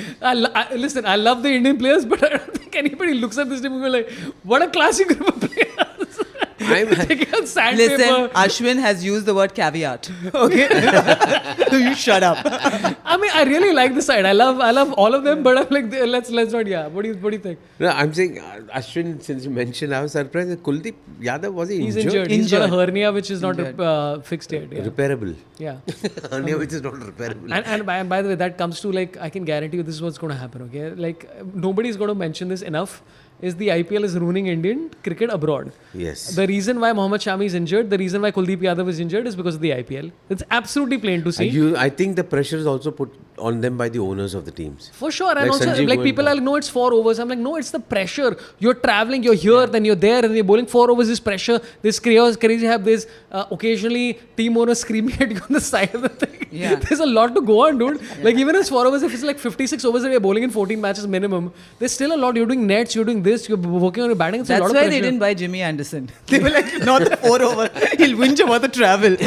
Listen, I love the Indian players, but I don't think anybody looks at this team and go like, what a classy group of players. Taking out sandpaper. Listen, Ashwin has used the word caveat. Okay? So you shut up. I mean, I really like the side. I love all of them, but I'm like, let's not. Yeah. What do you think? No, I'm saying Ashwin. Since you mentioned, I was surprised that Kuldeep Yadav was he He's injured? injured. He's got a Injured. hernia which is not fixed yet. Yeah. Repairable. Yeah. Hernia which is not repairable. And by the way, that comes to like, I can guarantee you this is what's going to happen. Okay, like nobody's going to mention this enough. Is the IPL is ruining Indian cricket abroad. Yes. The reason why Mohammad Shami is injured, the reason why Kuldeep Yadav is injured is because of the IPL. It's absolutely plain to see. I think the pressure is also put on them by the owners of the teams. For sure. And Like also, Sanjeev like going people back. are like, no, it's 4 overs. I'm like, no, it's the pressure. You're traveling, you're here, then you're there, and you're bowling 4 overs. This pressure, this crazy have this occasionally team owners screaming at you on the side of the thing. Yeah. There's a lot to go on, dude. Like even as 4 overs, if it's like 56 overs that you're bowling in 14 matches minimum, there's still a lot. You're doing nets, you're doing this, you're working on your batting. It's a That's lot of why pressure. they didn't buy Jimmy Anderson. They were like, not the 4 over. He'll whinge about the travel.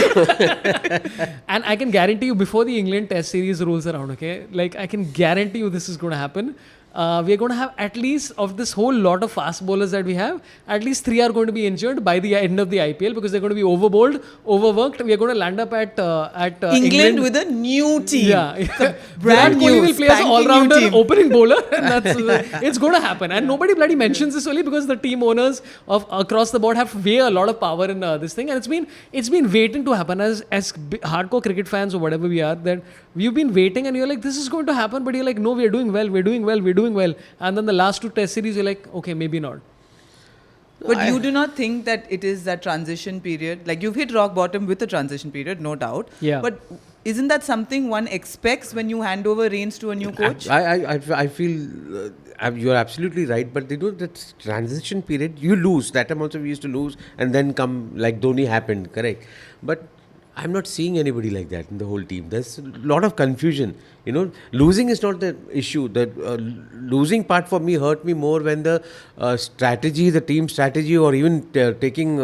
And I can guarantee you, before the England Test series rolls around, okay, like I can guarantee you this is going to happen. We are going to have at least of this whole lot of fast bowlers that we have, at least 3 are going to be injured by the end of the IPL because they're going to be overbowled, overworked. We are going to land up at England with a new team. Yeah, brand Virat Kohli new, will play as an spanking new all-rounder, team. opening bowler, and that's it's going to happen. And nobody bloody mentions this only because the team owners of across the board have a lot of power in this thing, and it's been waiting to happen. As hardcore cricket fans or whatever we are, that we've been waiting, and you're like, this is going to happen, but you're like, no, we're doing well, and then the last 2 Test series, you're like, okay, maybe not. But you do not think that it is that transition period? Like you've hit rock bottom with a transition period, no doubt. Yeah. But isn't that something one expects when you hand over reins to a new coach? I feel you're absolutely right, but they do that transition period. You lose. That time also we used to lose, and then come like Dhoni happened, correct? But I'm not seeing anybody like that in the whole team. There's a lot of confusion. You know, losing is not the issue. The losing part for me hurt me more when the strategy, the team strategy, or even taking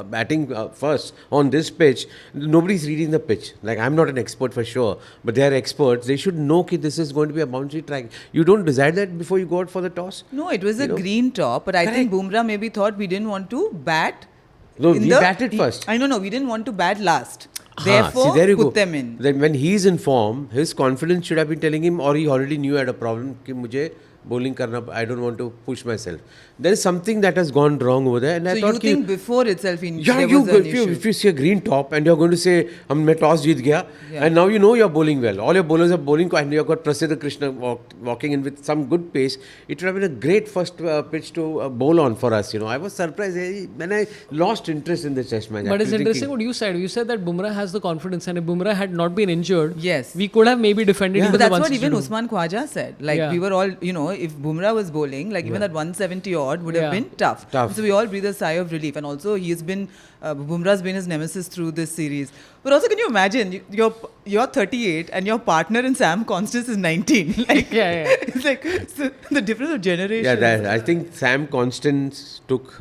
batting first on this pitch, nobody's reading the pitch. Like, I'm not an expert for sure, but they're experts. They should know that this is going to be a boundary track. You don't decide that before you go out for the toss. No, it was a green top, but I think Bumrah maybe thought we didn't want to bat. No, we batted first. I know, we didn't want to bat last. Therefore, see, there you put go. them in. Then when he's in form, his confidence should have been telling him, or he already knew I had a problem, कि मुझे bowling karna, I don't want to push myself. There is something that has gone wrong over there. And So I thought you think before itself there was an issue? if you see a green top and you're going to say, मैं toss जीत गया, and now you know you're bowling well. All your bowlers are bowling, and you've got Prasida Krishna walking in with some good pace. It would have been a great first pitch to bowl on for us. You know, I was surprised when I lost interest in the Test match. But it's interesting what you said. You said that Bumrah has the confidence, and if Bumrah had not been injured, yes, we could have maybe defended him. But with that's the what even 162. Usman Khwaja said. Like we were all, you know, if Bumrah was bowling, like even that 170 odd would have been tough. So we all breathe a sigh of relief. And also he's been, Bumrah's been his nemesis through this series. But also, can you imagine, you're 38 and your partner in Sam Konstas is 19. Like, it's like the difference of generation. Yeah, I think Sam Constance took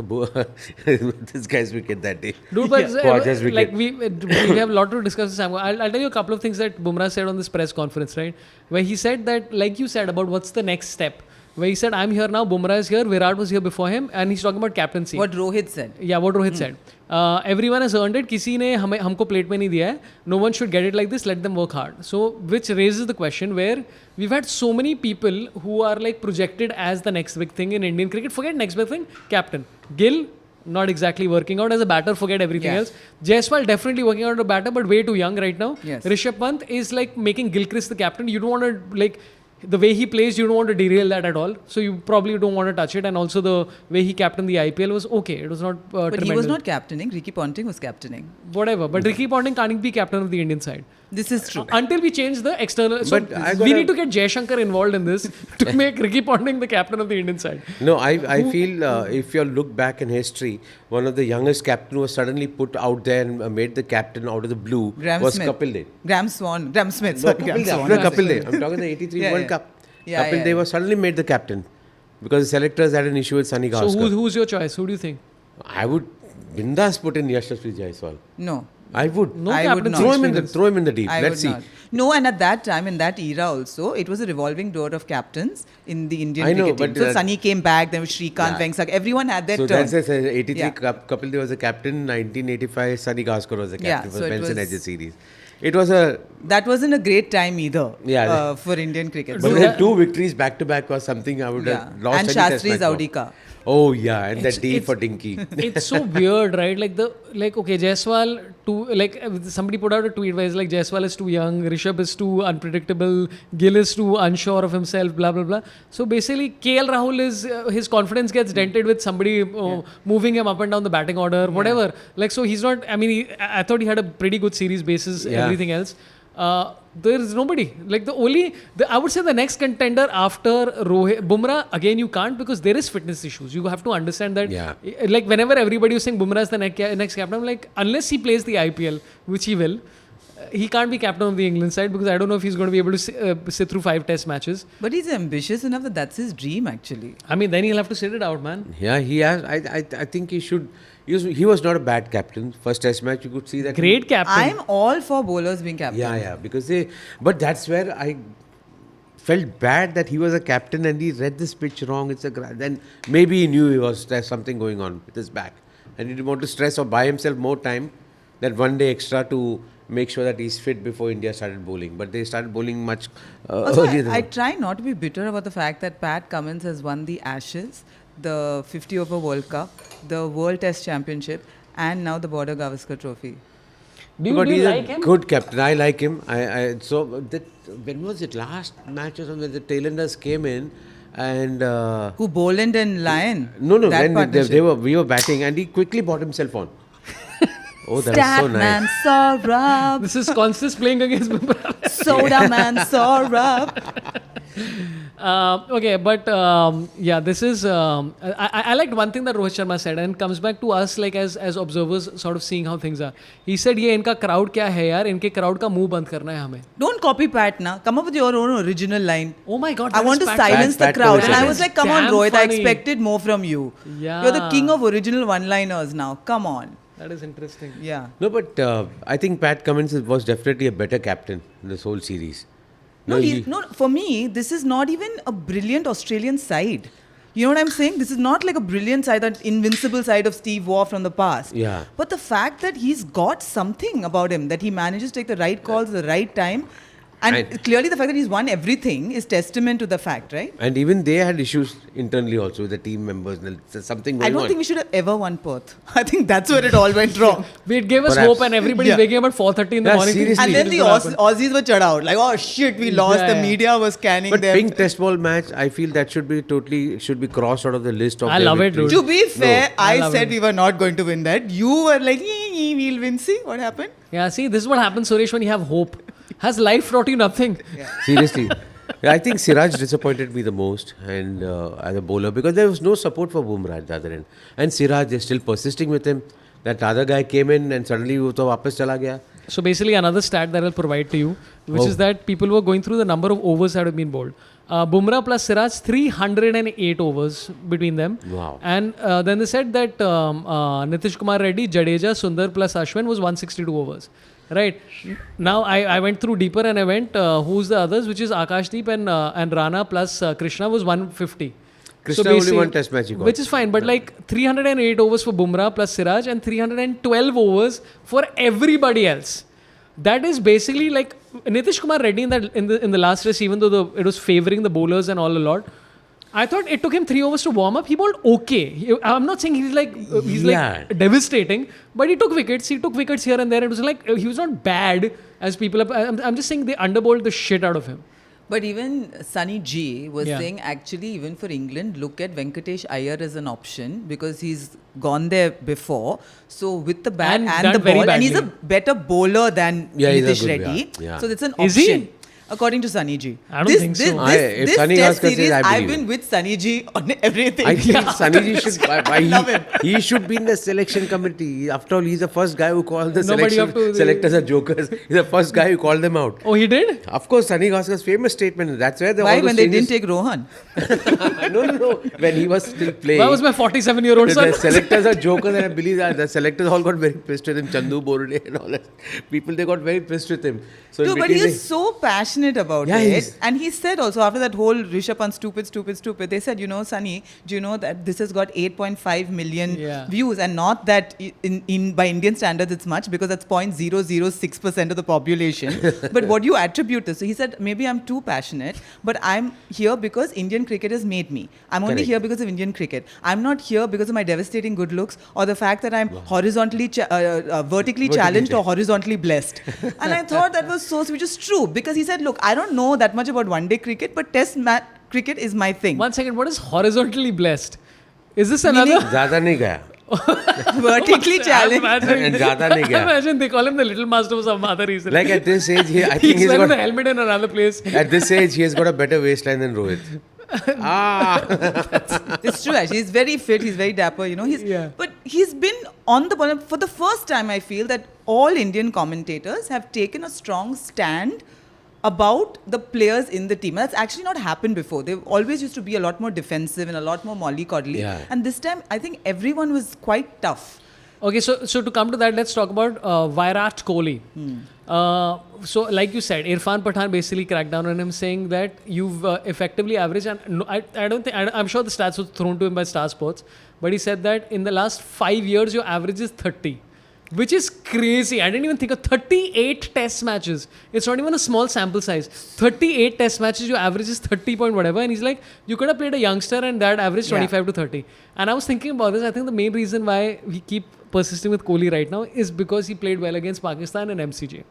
this guy's wicket that day. Dude, but Khwaja's like wicket. we have a lot to discuss with Sam. I'll tell you a couple of things that Bumrah said on this press conference, right? Where he said that, like you said, about what's the next step. Where he said, I'm here now, Bumrah is here, Virat was here before him, and he's talking about captaincy. What Rohit said. Yeah, what Rohit said. Everyone has earned it. किसी ने हमको plate में नहीं दिया है. No one should get it like this. Let them work hard. So, which raises the question where we've had so many people who are like projected as the next big thing in Indian cricket. Forget next big thing. Captain. Gill, not exactly working out as a batter. Forget everything else. Jaiswal definitely working out as a batter, but way too young right now. Yes. Rishab Pant is like making Gilchrist the captain. You don't want to like... the way he plays, you don't want to derail that at all. So you probably don't want to touch it. And also the way he captained the IPL was okay. It was not But tremendous. he was not captaining. Ricky Ponting was captaining. Whatever. But Ricky Ponting can't be captain of the Indian side. This is true. Until we change the external. So But I we gotta- need to get Jaishankar involved in this to make Ricky Ponting the captain of the Indian side. No, I feel if you look back in history, one of the youngest captain was suddenly put out there and made the captain out of the blue Graham was Smith. Kapil Dev. Graham Smith. No, Sorry, Kapil Graham Dev. Swan. No, Kapil Dev. I'm talking the 83 Yeah, World yeah. Cup. Yeah, Kapil yeah, Dev yeah. was suddenly made the captain because the selectors had an issue with Sunny So Gavaskar. who's your choice? Who do you think? I would bindas put in Yashasvi Jaiswal. No. I would. No I would captaincy not. Throw him in the deep. I Let's see. would not. No, and at that time, in that era also, it was a revolving door of captains in the Indian I know, cricket team. but So Sunny came back, then was Shrikant, Yeah. Venksak, everyone had their So turn. that's 83 Yeah. Kapil Dev was the captain, 1985 Sunny Gavaskar was the Yeah, captain so for it Benson was- Edges series. It was a That wasn't a great time either Yeah. for Indian cricket. but So- then 2 victories back to back was something I would yeah. have lost. And any test Shastri's match for. Audika. Oh yeah, and that D It's- for Dinky. It's so weird, right? Okay, Jaiswal somebody put out a tweet where it's like Jaiswal is too young, Rishab is too unpredictable, Gill is too unsure of himself, blah blah blah. So basically, KL Rahul is his confidence gets dented with somebody moving him up and down the batting order, whatever. Like so, he's not. I mean, I thought he had a pretty good series basis. Yeah. Everything else. There is nobody. Like I would say the next contender after Rohit, Bumrah, again you can't because there is fitness issues. You have to understand that. Yeah. Like whenever everybody was saying Bumrah is the next captain, I'm like, unless he plays the IPL, which he will, he can't be captain of the England side because I don't know if he's going to be able to sit through 5 test matches. But he's ambitious enough that that's his dream actually. I mean, then he'll have to sit it out, man. Yeah, he has. I think he should. He was not a bad captain. First test match, you could see that. Great captain. I'm all for bowlers being captain. Yeah, because but that's where I felt bad that he was a captain and he read this pitch wrong. Then maybe he knew there's something going on with his back, and he didn't want to stress or buy himself more time, that one day extra to make sure that he's fit before India started bowling. But they started bowling much Also, earlier than I that. try not to be bitter about the fact that Pat Cummins has won the Ashes, the 50 over World Cup, the World Test Championship, and now the Border Gavaskar Trophy. do But you he's like a him? good captain. I like him. So that when was it last match or something? When the tailenders came in and Who Boland and Lyon? no, that when partnership. we were batting and he quickly brought himself on. Oh, that was so nice. Statman, Sorabh, This is Konstas playing against Bumrah. Soda Man, Sorabh. Okay, but yeah, this is. I liked one thing that Rohit Sharma said, and it comes back to us like as observers, sort of seeing how things are. He said, "ये इनका crowd क्या है यार? इनके crowd का मुंह बंद करना है हमें." Don't copy Pat now. Come up with your own original line. Oh my God! I that want is to Pat- silence Pat the crowd. Coach And I is was like, come on, damn Rohit, I funny. expected more from you. Yeah. You're the king of original one-liners now. Come on. That is interesting. Yeah. No, but I think Pat Cummins was definitely a better captain in this whole series. No, for me, this is not even a brilliant Australian side. You know what I'm saying? This is not like a brilliant side, that invincible side of Steve Waugh from the past. Yeah. But the fact that he's got something about him, that he manages to take the right calls at the right time, and clearly the fact that he's won everything is testament to the fact, right? And even they had issues internally also with the team members. There's something going I on. don't think we should have ever won Perth. I think that's where it all went wrong. It gave us Perhaps. hope, and everybody's Yeah. waking up at 4:30 in the Yeah, morning. seriously. And then the Aussies were chud out. Like, oh shit, we lost. Yeah, The yeah. media was scanning But them. pink test ball match, I feel that should be crossed out of the list of I their love it, victories. dude. To be fair, I I love said it. we were not going to win that. You were like, we'll win. See what happened? Yeah, see, this is what happens, Suresh, when you have hope. Has life taught you nothing? Seriously. Yeah, I think Siraj disappointed me the most and as a bowler because there was no support for Bumrah at the other end. And Siraj, they're still persisting with him. That other guy came in and suddenly वो तो वापस चला गया. So basically, another stat that I'll provide to you, which is that people were going through the number of overs that have been bowled. Bumrah plus Siraj, 308 overs between them. Wow. And then they said that Nitish Kumar Reddy, Jadeja, Sundar plus Ashwin was 162 overs. Right. Now I went through deeper and I went, who's the others, which is Arshdeep and Rana plus Krishna was 150. Krishna only one test match he got. Which is fine, but like 308 overs for Bumrah plus Siraj and 312 overs for everybody else. That is basically like Nitish Kumar Reddy in the last race, even though it was favoring the bowlers and all a lot. I thought it took him 3 overs to warm up. He bowled okay. I'm not saying he's like devastating, but he took wickets. He took wickets here and there. It was like he was not bad as people. I'm just saying they underbowled the shit out of him. But even Sunny G was Yeah. saying, actually, even for England, look at Venkatesh Iyer as an option because he's gone there before. So with the bat And and, done the very ball, and he's a badly. better bowler than Yeah, he's a Nitish good Reddy. guy. Yeah. So it's an Is he? option. According to Sunny G. I don't think so. If This Sunny test Gavaskar says, series, I I've believe been it. with Sunny G on everything. I think Sunny should. love him. He should be in the selection committee. After all, he's the first guy who called the Nobody selection have to- selectors are jokers. He's the first guy who called them out. Oh, he did? Of course, Sunny Gavaskar's famous statement. That's where Why all when those they didn't changes- take Rohan? No. When he was still playing. Why was my 47-year-old son? The selectors are jokers, and I believe that the selectors all got very pissed with him. Chandu Borde and all that. People, they got very pissed with him. So in No, but he between is so passionate about Yeah, it. he's- And he said also after that whole Rishab Pant stupid, they said, Sunny, do you know that this has got 8.5 million Yeah. views, and not that in by Indian standards it's much, because that's 0.006% of the population. But what do you attribute this? So he said, maybe I'm too passionate, but I'm here because Indian cricket has made me. I'm only Correct. here because of Indian cricket. I'm not here because of my devastating good looks or the fact that I'm vertically challenged or horizontally blessed. And I thought that was so sweet, which is true, because he said, look, I don't know that much about one-day cricket, but test cricket is my thing. One second, what is horizontally blessed? Is this another? ज़्यादा नहीं गया. Vertically challenged. And ज़्यादा नहीं गया. Imagine they call him the little master for some other reason. Like at this age, I think He's he's wearing the got. helmet in another place. At this age, he has got a better waistline than Rohit. It's true, actually. He's very fit. He's very dapper. Yeah. But he's been on the ball. For the first time, I feel that all Indian commentators have taken a strong stand about the players in the team. That's actually not happened before. They've always used to be a lot more defensive and a lot more mollycoddly. Yeah. And this time, I think everyone was quite tough. Okay, so to come to that, let's talk about Virat Kohli. So, like you said, Irfan Pathan basically cracked down on him, saying that you've effectively averaged, and no, I don't think, I'm sure the stats were thrown to him by Star Sports, but he said that in the last 5 years, your average is 30. Which is crazy. I didn't even think of 38 test matches. It's not even a small sample size. 38 test matches, your average is 30 point whatever. And he's like, you could have played a youngster and that average 25 to 30. And I was thinking about this. I think the main reason why we keep persisting with Kohli right now is because he played well against Pakistan and MCJ.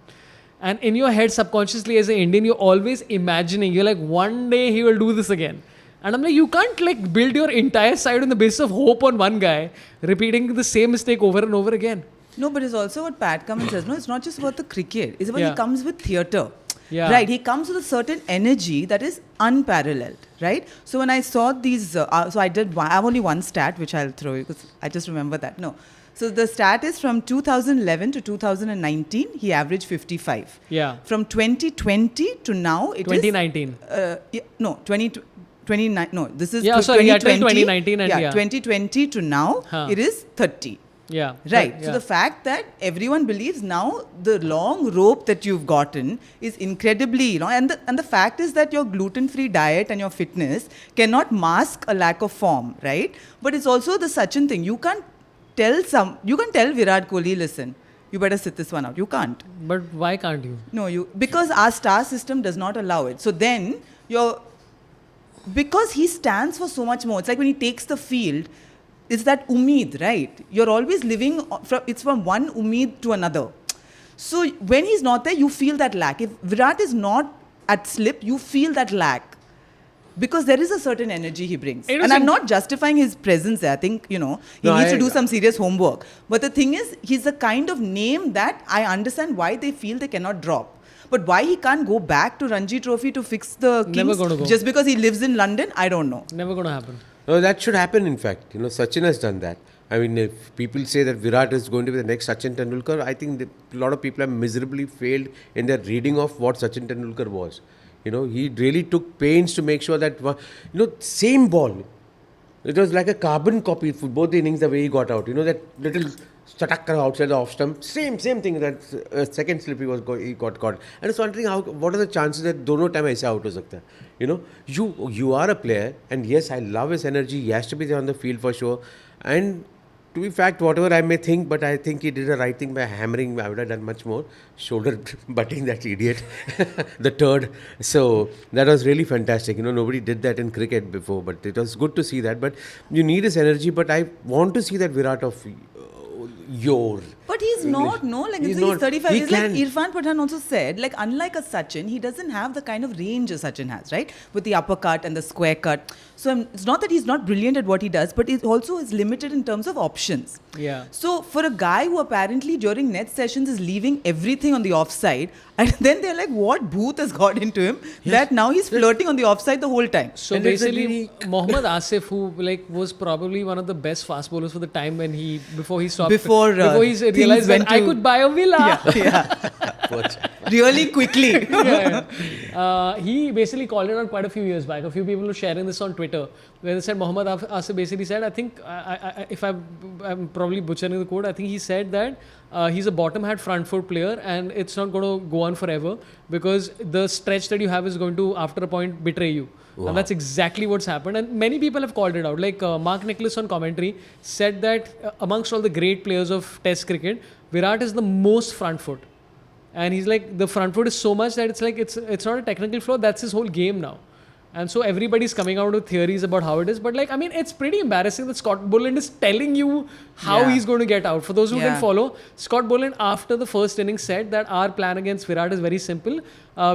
And in your head, subconsciously as an Indian, you're always imagining, you're like, one day he will do this again. And I'm like, you can't like build your entire side on the basis of hope on one guy, repeating the same mistake over and over again. No, but it's also what Pat Cummins says. No, it's not just about the cricket. It's about Yeah. he comes with theatre. Yeah. Right. He comes with a certain energy that is unparalleled. Right. So when I saw these, so I have only one stat which I'll throw you because I just remember that. No. So the stat is from 2011 to 2019, he averaged 55. Yeah. From 2020 to now, it is 2019. No, 29. No, this is Yeah, sorry, yeah, till 2019 and yeah. 2020 to now, Huh. it is 30. Yeah. Right. Yeah. So the fact that everyone believes now the long rope that you've gotten is incredibly, and the fact is that your gluten-free diet and your fitness cannot mask a lack of form, right? But it's also the Sachin thing. You can tell Virat Kohli, listen, you better sit this one out. You can't. But why can't you? No, because our star system does not allow it. So then because he stands for so much more. It's like when he takes the field, it's that umeed, right? You're always living from one umeed to another. So when he's not there, you feel that lack. If Virat is not at slip, you feel that lack. Because there is a certain energy he brings. And I'm not justifying his presence there. I think, he needs to do some serious homework. But the thing is, he's the kind of name that I understand why they feel they cannot drop. But why he can't go back to Ranji Trophy to fix the Kings Never gonna go. just because he lives in London? I don't know. Never going to happen. No, that should happen, in fact. Sachin has done that. I mean, if people say that Virat is going to be the next Sachin Tendulkar, I think a lot of people have miserably failed in their reading of what Sachin Tendulkar was. He really took pains to make sure that, same ball. It was like a carbon copy for both the innings, the way he got out. That little statak outside the off stump. Same thing. That second slip he got caught. And I was wondering what are the chances that dono time aisa out ho sakta hai? You are a player, and yes, I love his energy. He has to be there on the field for sure. And to be fact, whatever I may think, but I think he did the right thing by hammering. I would have done much more. Shoulder butting that idiot, the third. So that was really fantastic. Nobody did that in cricket before, but it was good to see that. But you need his energy. But I want to see that Virat of your. But he's not, no? Like, He's he's not. 35. He It's like can. Irfan Pathan also said, like, unlike a Sachin, he doesn't have the kind of range a Sachin has, right? With the uppercut and the square cut. So it's not that he's not brilliant at what he does, but it also is limited in terms of options. Yeah. So for a guy who apparently during net sessions is leaving everything on the offside, and then they're like, what booth has got into him that now he's flirting on the offside the whole time? So And it's a basically, Mohammad Asif, who like was probably one of the best fast bowlers for the time when before he stopped, Before, he things realized that went I to- could buy a villa. Really quickly. He basically called it out quite a few years back. A few people were sharing this on Twitter, where they said Mohammad Asif basically said, I think, if I'm probably butchering the quote, I think he said that he's a bottom hat front foot player and it's not going to go on forever because the stretch that you have is going to, after a point, betray you. Wow. And that's exactly what's happened. And many people have called it out. Like Mark Nicholas on commentary said that amongst all the great players of Test cricket, Virat is the most front foot. And he's like, the front foot is so much that it's like, it's not a technical flaw, that's his whole game now. And so everybody's coming out with theories about how it is. But like, I mean, it's pretty embarrassing that Scott Boland is telling you how he's going to get out. For those who didn't follow, Scott Boland after the first innings said that our plan against Virat is very simple.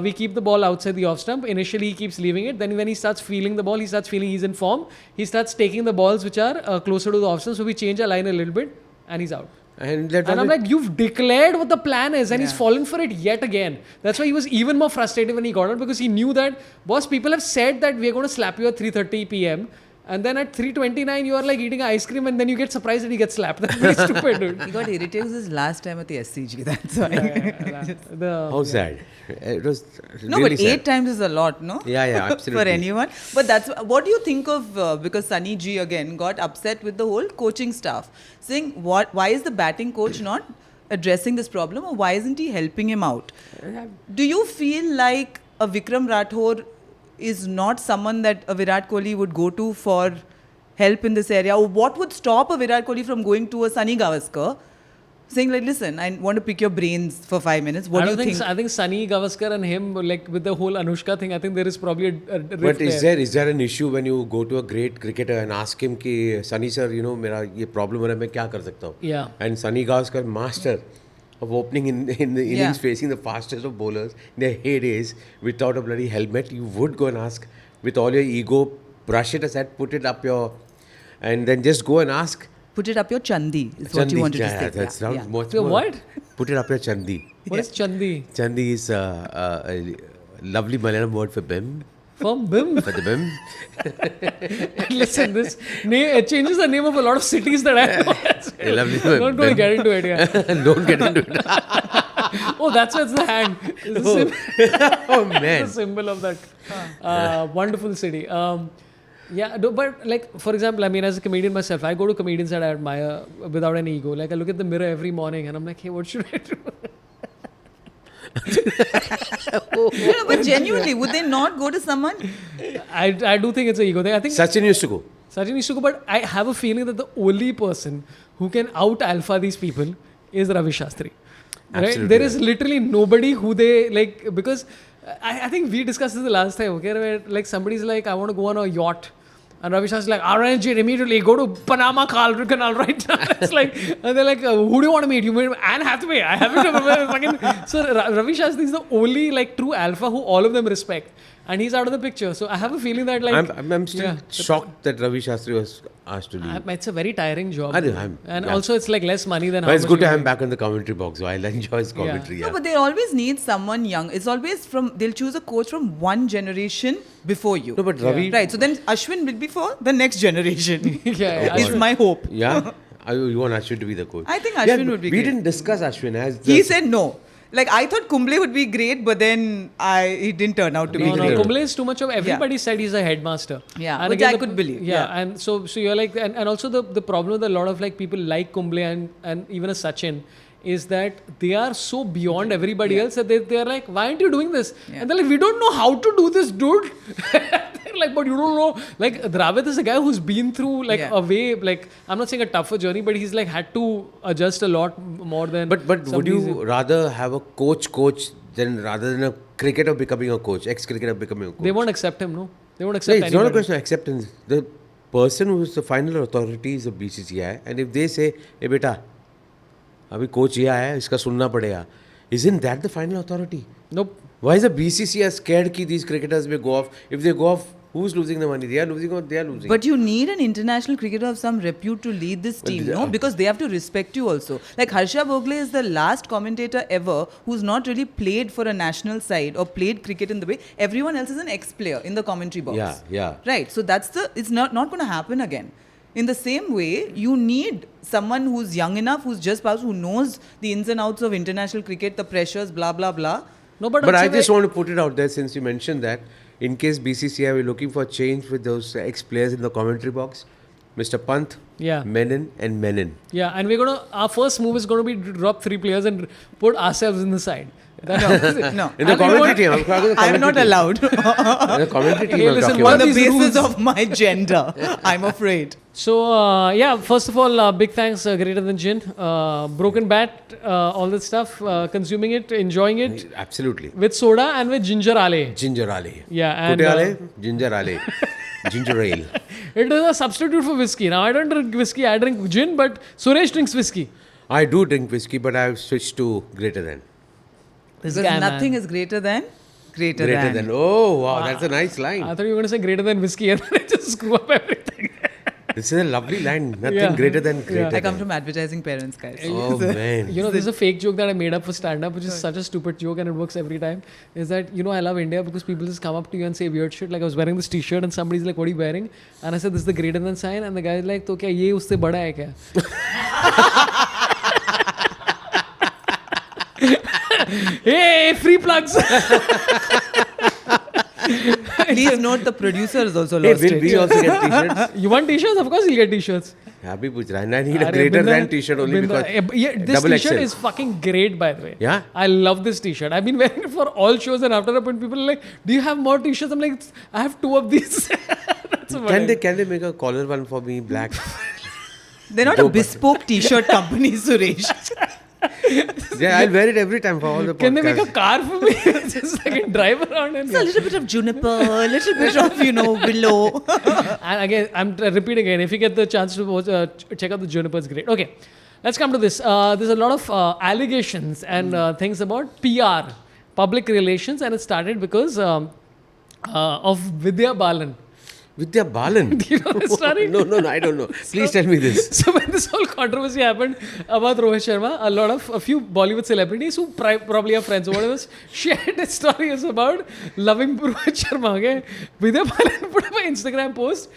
We keep the ball outside the off stump. Initially, he keeps leaving it. Then when he starts feeling the ball, he starts feeling he's in form. He starts taking the balls which are closer to the off stump. So we change our line a little bit and he's out. And I'm like, you've declared what the plan is and he's fallen for it yet again. That's why he was even more frustrated when he got out because he knew that, boss, people have said that we're going to slap you at 3:30 p.m. And then at 3:29, you are like eating ice cream and then you get surprised that he gets slapped. That's very stupid, dude. He got irritated his last time at the SCG, that's why. How sad. It was No, really but sad. 8 times is a lot, no? Yeah, absolutely. For anyone. But that's what do you think of because Sunny G again got upset with the whole coaching staff, saying why is the batting coach not addressing this problem or why isn't he helping him out? Do you feel like a Vikram Rathore is not someone that a Virat Kohli would go to for help in this area? Or what would stop a Virat Kohli from going to a Sunny Gavaskar saying like, listen, I want to pick your brains for 5 minutes. What do you think? I think Sunny Gavaskar and him, like with the whole Anushka thing, I think there is probably a rift But is there an issue when you go to a great cricketer and ask him कि Sunny sir, you know, मेरा ये problem हो रहा है, मैं क्या कर सकता हूँ? Yeah. And Sunny Gavaskar, master of opening in the innings, facing the fastest of bowlers in their heydays without a bloody helmet, you would go and ask with all your ego, brush it aside, put it up your, and then just go and ask. Put it up your chandi is what you wanted to say. That sounds much Your more. what? Put it up your chandi. What is Chandi? Chandi is a lovely Malayalam word for bim. From Bim. For the bim. Listen, this name, it changes the name of a lot of cities that I know. Lovely Don't go and get into it, yeah. Don't get into it. Oh, that's why it's the hand. It's Oh man. the symbol of that wonderful city. But like, for example, I mean, as a comedian myself, I go to comedians that I admire without any ego. Like, I look at the mirror every morning and I'm like, hey, what should I do? No, but genuinely, would they not go to someone? I do think it's an ego thing. I think Sachin used to go. Sachin used to go, but I have a feeling that the only person who can out alpha these people is Ravi Shastri. Right? Absolutely There is literally nobody who they like, because I think we discussed this the last time, okay, where like somebody's like, I want to go on a yacht. And Ravi Shastri is like, arrange it immediately, go to Panama Canal right now. It's like, and they're like, who do you want to meet? You meet Anne Hathaway. I haven't fucking. So Ravi Shastri is the only like true alpha who all of them respect. And he's out of the picture. So I have a feeling that like... I'm still shocked that Ravi Shastri was asked to leave. It's a very tiring job. And also it's like less money than but how it's much good to you have him make. back in the commentary box. So I'll enjoy his commentary. No, but they always need someone young. It's always they'll choose a coach from one generation before you. No, but Ravi... Right, so then Ashwin will be for the next generation. Yeah, is my hope. Yeah? You want Ashwin to be the coach? I think Ashwin would be We great. didn't discuss Ashwin as... He said no. Like, I thought Kumble would be great, but then he didn't turn out to be No, great. Kumble is too much of... Everybody said he's a headmaster. Yeah, and which again, I could believe. Yeah, and so you're like... And also the problem with a lot of like people like Kumble and even a Sachin is that they are so beyond everybody else that they're like, why aren't you doing this? And they're like, we don't know how to do this, dude. They're like, but you don't know. Like, Dravid is a guy who's been through like a way, like, I'm not saying a tougher journey, but he's like had to adjust a lot more than... But would you rather have a coach rather than a cricketer becoming a coach, ex-cricketer becoming a coach? They won't accept him, no? They won't accept It's anybody. not a question of acceptance. The person who is the final authority is the BCCI, and if they say, hey beta, अभी coach ये आया है, इसका सुनना पड़ेगा. Isn't that the final authority? Nope. Why is the BCCI scared कि these cricketers may go off? If they go off, who's losing the money? They are losing or they are losing. But you need an international cricketer of some repute to lead this team, no? Because they have to respect you also. Like Harsha Bhogle is the last commentator ever who's not really played for a national side or played cricket in the way. Everyone else is an ex-player in the commentary box. Yeah. Right. So it's not going to happen again. In the same way, you need someone who's young enough, who's just passed, who knows the ins and outs of international cricket, the pressures, blah, blah, blah. No, but I just want to put it out there since you mentioned that. In case BCCI were looking for change with those ex-players in the commentary box, Mr. Pant, Menon and Menon. Yeah, and our first move is going to be to drop 3 players and put ourselves in the side. No. In the commentary team. I'm not allowed. In the commentary team. Hey, listen, on the basis of my gender, I'm afraid. So, first of all, big thanks, Greater Than Gin. Broken Bat, all that stuff, consuming it, enjoying it. Absolutely. With soda and with ginger ale. Ginger ale. Yeah, and... Kutte ale, ginger ale. Ginger ale. It is a substitute for whiskey. Now, I don't drink whiskey, I drink gin, but Suresh drinks whiskey. I do drink whiskey, but I've switched to Greater Than. Because nothing is greater than greater than. Oh, wow, that's a nice line. I thought you were going to say greater than whiskey and then I just screw up everything. This is a lovely line. Nothing greater than greater. I come from advertising parents, guys. Oh, man. You know, there's a fake joke that I made up for stand-up, which is such a stupid joke and it works every time. Is that, I love India because people just come up to you and say weird shit. Like I was wearing this t-shirt and somebody's like, what are you wearing? And I said, this is the greater than sign. And the guy's like, तो क्या ये उससे बड़ा है क्या? Hey, free plugs! Please note the producer is also lost Will we also get t-shirts? You want t-shirts? Of course you'll get t-shirts. Abhi Pujara. And I need a greater than t-shirt only because this t-shirt is fucking great, by the way. Yeah? I love this t-shirt. I've been wearing it for all shows and after a point people are like, do you have more t-shirts? I'm like, I have 2 of these. Can they make a collar one for me, black? They're not a bespoke t-shirt company, Suresh. Yeah, I'll wear it every time for all the podcasts. Can they make a car for me? Just like drive around and... It's a little bit of juniper, a little bit of, willow. And again, I'm repeating again, if you get the chance to watch, check out the juniper, it's great. Okay, let's come to this. There's a lot of allegations and things about PR, public relations, and it started because of Vidya Balan. Vidya Balan? Do you know this story? No, I don't know. Please tell me this. So when this whole controversy happened about Rohit Sharma, a few Bollywood celebrities who probably are friends or whatever shared a story about loving Rohit Sharma. Okay? Vidya Balan put up an Instagram post.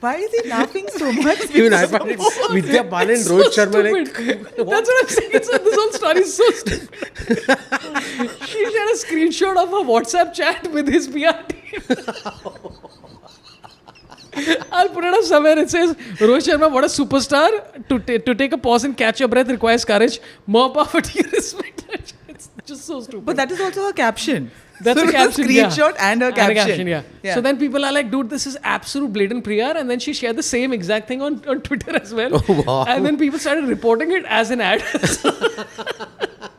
Why is he laughing so much? Even I find it Vidya Balan, Rohit Sharma like... That's what I'm saying. This whole story is so stupid. She shared a screenshot of her WhatsApp chat with his PR team. I'll put it up somewhere. It says, Rohit Sharma, what a superstar. To take a pause and catch your breath requires courage. More power to you, respect. It's just so stupid. But that is also her caption. That's so a caption, screenshot and her caption. Yeah. So then people are like, dude, this is absolute blatant PR. And then she shared the same exact thing on Twitter as well. Oh, wow. And then people started reporting it as an ad. So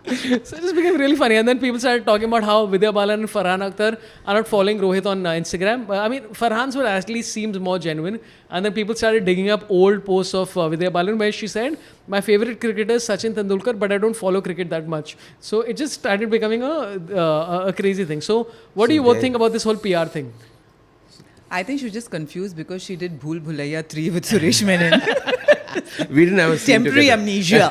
it just became really funny. And then people started talking about how Vidya Balan and Farhan Akhtar are not following Rohit on Instagram. I mean, Farhan's one at least seems more genuine. And then people started digging up old posts of Vidya Balan where she said, my favorite cricketer is Sachin Tendulkar, but I don't follow cricket that much. So it just started becoming a crazy thing. So what do you both think about this whole PR thing? I think she was just confused because she did Bhool Bhulaiya 3 with Suresh Menon. We didn't have a scene Temporary together. amnesia.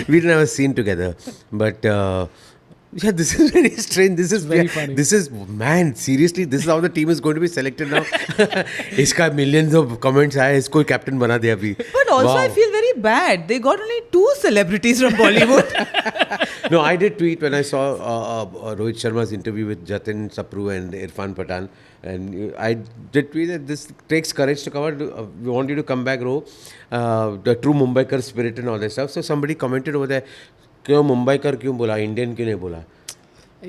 We didn't have a scene together. But yeah, this is very strange. This is very funny. This is, man, seriously, this is how the team is going to be selected now. Iska millions of comments aaya, isko captain bana de abhi. But also I feel very bad. They got only 2 celebrities from Bollywood. No, I did tweet when I saw Rohit Sharma's interview with Jatin Sapru and Irfan Pathan. And I did tweet that this takes courage to cover. We want you to come back, Ro. The true Mumbaikar spirit and all that stuff. So somebody commented over there, क्यों मुंबईकर क्यों बोला, Indian क्यों नहीं बोला?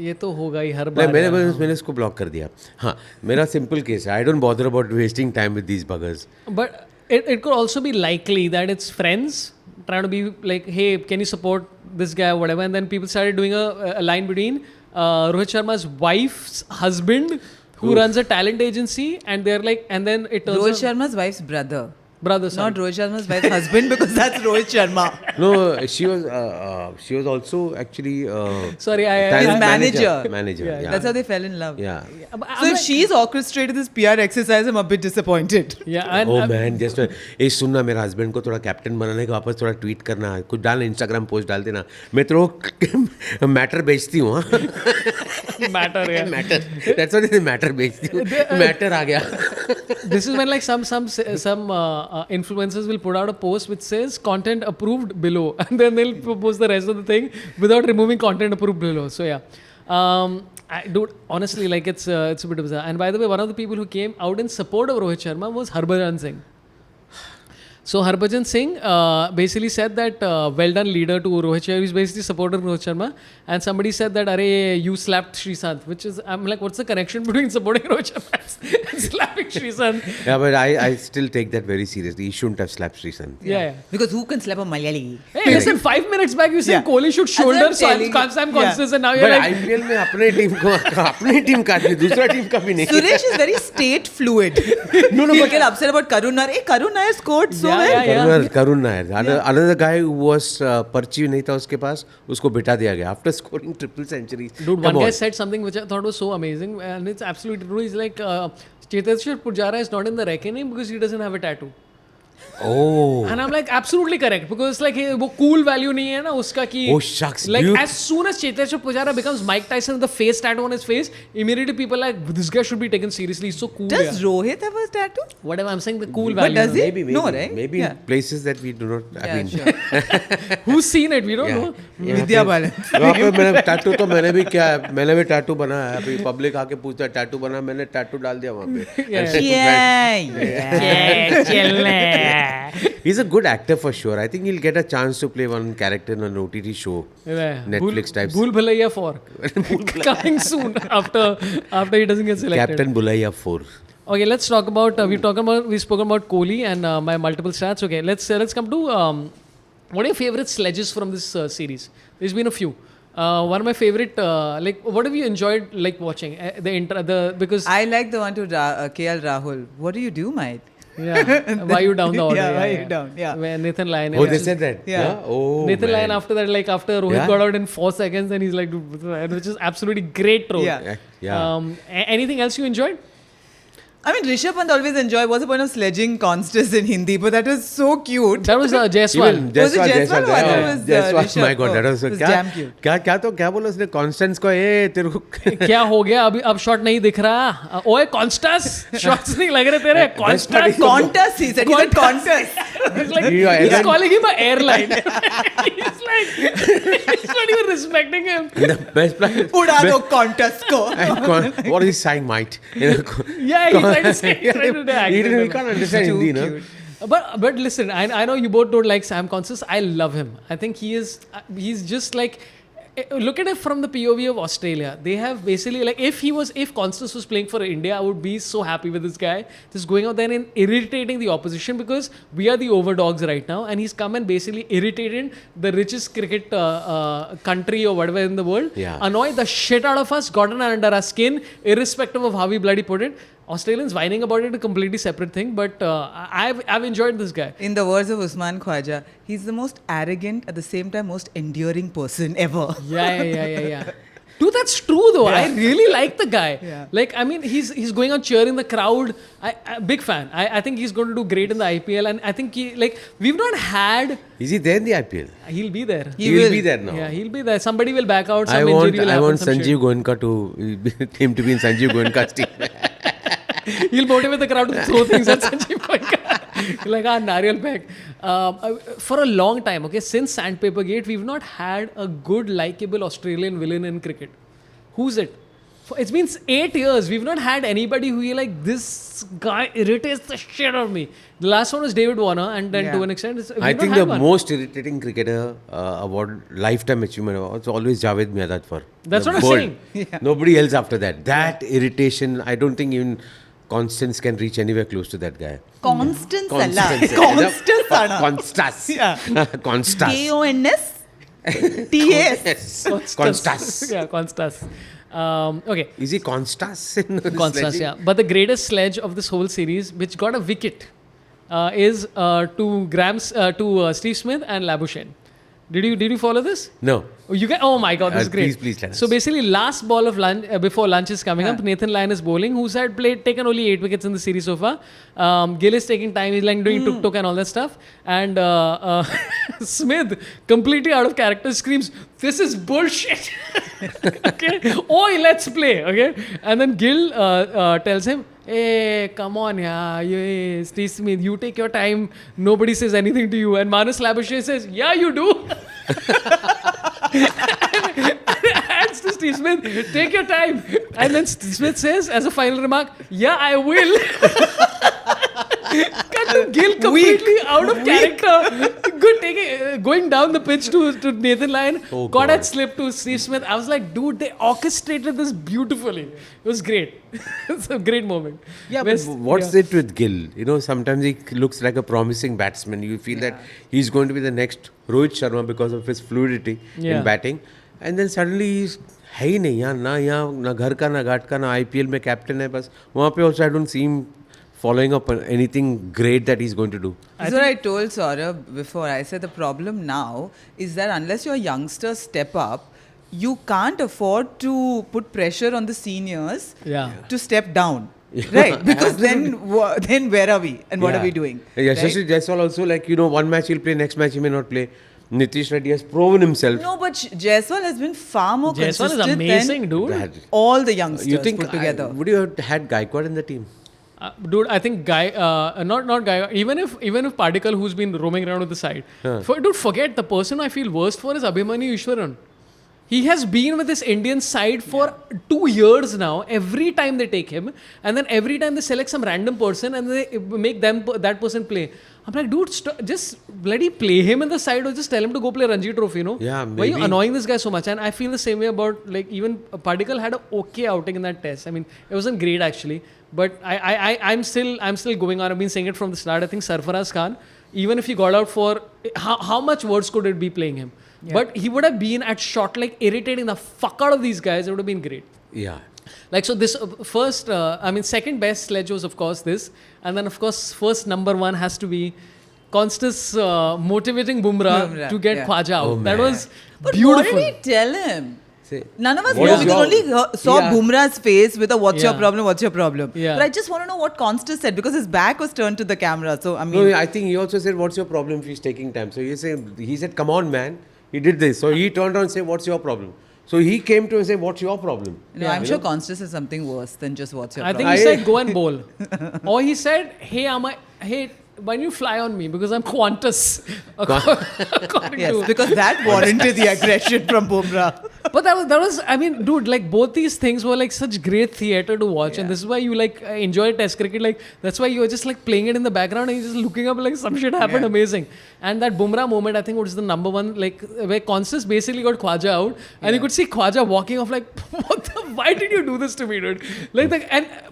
ये तो होगा ही हर बार. मैंने इसको ब्लॉक कर दिया. हाँ, मेरा सिंपल केस है. I don't bother about wasting time with these buggers. But it could also be likely that it's friends trying to be like, hey, can you support this guy or whatever? And then people started doing a line between Rohit Sharma's wife's husband who runs a talent agency, and they're like, and then it turns Rohit Sharma's wife's brother. Brother, sorry. Not Rohit Sharma's wife's husband, because that's Rohit Sharma. No, she was also actually Sorry, talent His manager. Manager, Yeah, yeah. That's how they fell in love. Yeah. So if she's orchestrated this PR exercise, I'm a bit disappointed. Yeah, and Oh man, just ए सुनना मेरा husband को थोड़ा captain बनाने का वापस थोड़ा tweet करना, कुछ डालना, इंस्टाग्राम पोस्ट डाल देना, मैं तेरे को मैटर बेचती हूँ. matter, yeah. Matter, that's what it is, matter बेचती हूँ, मैटर आ गया. This is when like some influencers will put out a post which says content approved below, and then they'll post the rest of the thing without removing content approved below. So yeah, dude, honestly, like it's a bit bizarre. And by the way, one of the people who came out in support of Rohit Sharma was Harbhajan Singh. So Harbhajan Singh basically said that well done leader to Rohit Sharma. He's basically supported Rohit Sharma, and somebody said that Arey, you slapped Shrikant, which is, I'm like, what's the connection between supporting Rohit Sharma and slapping Shrikant? Yeah, but I still take that very seriously. He shouldn't have slapped Shrikant. Yeah. Because who can slap a Malayali? Hey, listen, 5 minutes back you said Yeah. Kohli should As I'm shoulder telling you. Sam Konstas, and now you're But like, IPL में अपने team का भी दूसरा team का भी नहीं. Suresh is very state fluid. No, He'll get upset about Karun Nair. Hey, Karun Nair scored so well. Karun Nair, another guy who was पर्ची नहीं था उसके पास, उसको बिठा दिया गया after scoring triple centuries. dude, one guy said something which I thought was so amazing, and it's absolutely true. He's like, Cheteshwar Pujara is not in the reckoning because he doesn't have a tattoo. Oh. And I'm like, absolutely correct, because like वो cool value नहीं है ना उसका कि Oh shucks, like dude. as soon as Cheteshwar Pujara becomes Mike Tyson with the face tattoo on his face, immediately people are like, this guy should be taken seriously. He's so cool. Does yeah. Rohit have a tattoo? Whatever, I'm saying the cool But value. does he? Maybe. No, right? Maybe Yeah. in places that we do not. Yeah, I mean, sure. Who's seen it? We don't know. Vidya Balan. वहाँ पे मैंने tattoo तो मैंने भी क्या है, मैंने भी टैटू बनाया है. अभी पब्लिक आके पूछता है टैटू बना, मैंने टैटू डाल दिया वहाँ पे. He's a good actor for sure. I think he'll get a chance to play one character in an OTT show. Yeah. Netflix types. Bhool Bhulaiya 4 coming soon after he doesn't get selected. Captain Bulaiya 4. Okay, let's talk about we've spoken about Kohli and my multiple stats. Okay, let's come to what are your favorite sledges from this series? There's been a few. One of my favorite what have you enjoyed like watching because I like the one to KL Rahul. What do you do, mate? yeah, why you down the order? Yeah, why you down? Yeah. Where Nathan Lyon. Oh, they said that? Yeah. Oh, Nathan man. Lyon after that, like after Rohit Yeah? got out in 4 seconds, and he's like, which is absolutely great troll. Yeah. Yeah. Anything else you enjoyed? I mean, Rishab Pant always enjoy. What's the point of sledging Konstas in Hindi? But that was so cute. That was Jaiswal. Even Was it Jaiswal? yeah. I thought it was, Jaiswal, Rishab. my God, that was It was क्या damn cute. क्या बोला उसने Constance को तेरे को क्या हो गया अभी अब शॉट नहीं दिख रहा ओए कॉन्स्टास शॉट्स नहीं लग रहे तेरे Konstas Qantas, he said. He said Qantas. he's calling him an airline he's not even respecting him the best plan Uda do Qantas ko. what is he saying mate yeah he's trying to say he can't understand Too Hindi, no? cute. But listen, I know you both don't like Sam Konstas. I love him. I think he's just like, look at it from the POV of Australia. They have basically like if Konstas was playing for India, I would be so happy with this guy just going out there and irritating the opposition because we are the overdogs right now, and he's come and basically irritated the richest cricket country or whatever in the world, Yeah. annoyed the shit out of us, gotten under our skin, irrespective of how we bloody put it. Australians whining about it a completely separate thing, but I've enjoyed this guy. In the words of Usman Khwaja, he's the most arrogant, at the same time most endearing person ever. Yeah. Dude, that's true though. Yeah. I really like the guy. Yeah. Like, I mean, he's going on cheering the crowd. I big fan. I think he's going to do great in the IPL, and I think we've not had. is he there in the IPL He'll be there. He will will. be there now Yeah, he'll be there. Somebody will back out. Some I injury will want happen. Some Sanjeev Goenka him to be in Sanjeev Goenka's team shit. He'll motivate the crowd to throw things at Sanjeev Goenka. Like Nariyal Peg. For a long time, okay, since Sandpaper Gate, we've not had a good, likable Australian villain in cricket. Who's it? It's been 8 years. We've not had anybody who you're like, this guy irritates the shit out of me. The last one was David Warner, and then to an extent, we've I not think had the one. most irritating cricketer award, lifetime achievement award, it's always Javed Mirdad for. That's the what I'm world. saying. Yeah. Nobody else after that. That irritation, I don't think even Constance can reach anywhere close to that guy. Constance Allah. Constance Ana. Konstas. Yeah. Konstas. K-O-N-S? T-A-S. Konstas. Yeah, Konstas. Okay. Is he Konstas in Konstas, sledging? yeah. But the greatest sledge of this whole series, which got a wicket, is to Steve Smith and Labuschagne. Did you follow this? No. Oh my God, this is great. Please tell us. So basically, last ball of lunch before lunch is coming up. Nathan Lyon is bowling, who's had taken only 8 wickets in the series so far. Gill is taking time. He's like doing tuk-tuk and all that stuff. And Smith, completely out of character, screams, "This is bullshit." Okay. Oi, let's play. Okay. And then Gill tells him, "Hey, come on, yeah, Steve Smith, you take your time. Nobody says anything to you." And Manas Labuschagne says, "Yeah, you do." and adds to Steve Smith, "Take your time." And then Smith says, as a final remark, "Yeah, I will." Gill completely out of character. Good going down the pitch to Nathan Lyon. Got that slip to Steve Smith. I was like, dude, they orchestrated this beautifully. It was great. It's a great moment. Yeah, but what's it with Gill? You know, sometimes he looks like a promising batsman. You feel that he's going to be the next Rohit Sharma because of his fluidity in batting. And then suddenly he's है ही नहीं यहाँ ना घर का ना घाट का ना IPL में कैप्टन है बस वहाँ पे also I don't see him following up on anything great that he's going to do. That's what I told Sorabh before. I said the problem now is that unless your youngsters step up, you can't afford to put pressure on the seniors to step down. Right? Because then where are we and what are we doing? Yashasvi Jaiswal also, like, you know, one match he'll play, next match he may not play. Nitish Reddy has proven himself. No, but Jaiswal has been far more consistent is amazing, than all the youngsters you think put together. Would you have had Gaikwad in the team? Dude, I think not Guy. Even if Padikkal, who's been roaming around with the side, forget the person I feel worst for is Abhimanyu Ishwaran. He has been with this Indian side for 2 years now. Every time they take him, and then every time they select some random person and they make that person play. I'm like, dude, just bloody play him in the side or just tell him to go play Ranji Trophy, you know? Yeah, maybe. Why are you annoying this guy so much? And I feel the same way about, like, even Padikkal had an okay outing in that test. I mean, it wasn't great actually, but I'm still going on. I've been saying it from the start. I think Sarfaraz Khan, even if he got out for how much worse could it be playing him? Yeah. But he would have been at shot, like, irritating the fuck out of these guys. It would have been great. Yeah. Like, so this second best sledge was, of course, this. And then, of course, first number one has to be Konstas motivating Bumrah to get Khwaja out. Oh, that was but beautiful. What did he tell him? None of us What know is because your- only saw Bumrah's face with a what's your problem? Yeah. But I just want to know what Konstas said because his back was turned to the camera. So, I mean... No, I think he also said, what's your problem if he's taking time? So he said, come on, man. He did this. So he turned around and said, what's your problem? So he came to him and said, what's your problem? No, I'm sure Konstas is something worse than just what's your I problem. think he said, go and bowl. Or he said, hey, why don't you fly on me? Because I'm Qantas. Yes, because that warranted the aggression from Bumrah. But that was, I mean, dude, like, both these things were like such great theatre to watch. And this is why you, like, enjoy Test cricket. Like, that's why you're just, like, playing it in the background and you're just looking up, like, some shit happened amazing. And that Bumrah moment, I think, was the number one, like, where Konstas basically got Khwaja out. And you could see Khwaja walking off, like, why did you do this to me, dude? Like,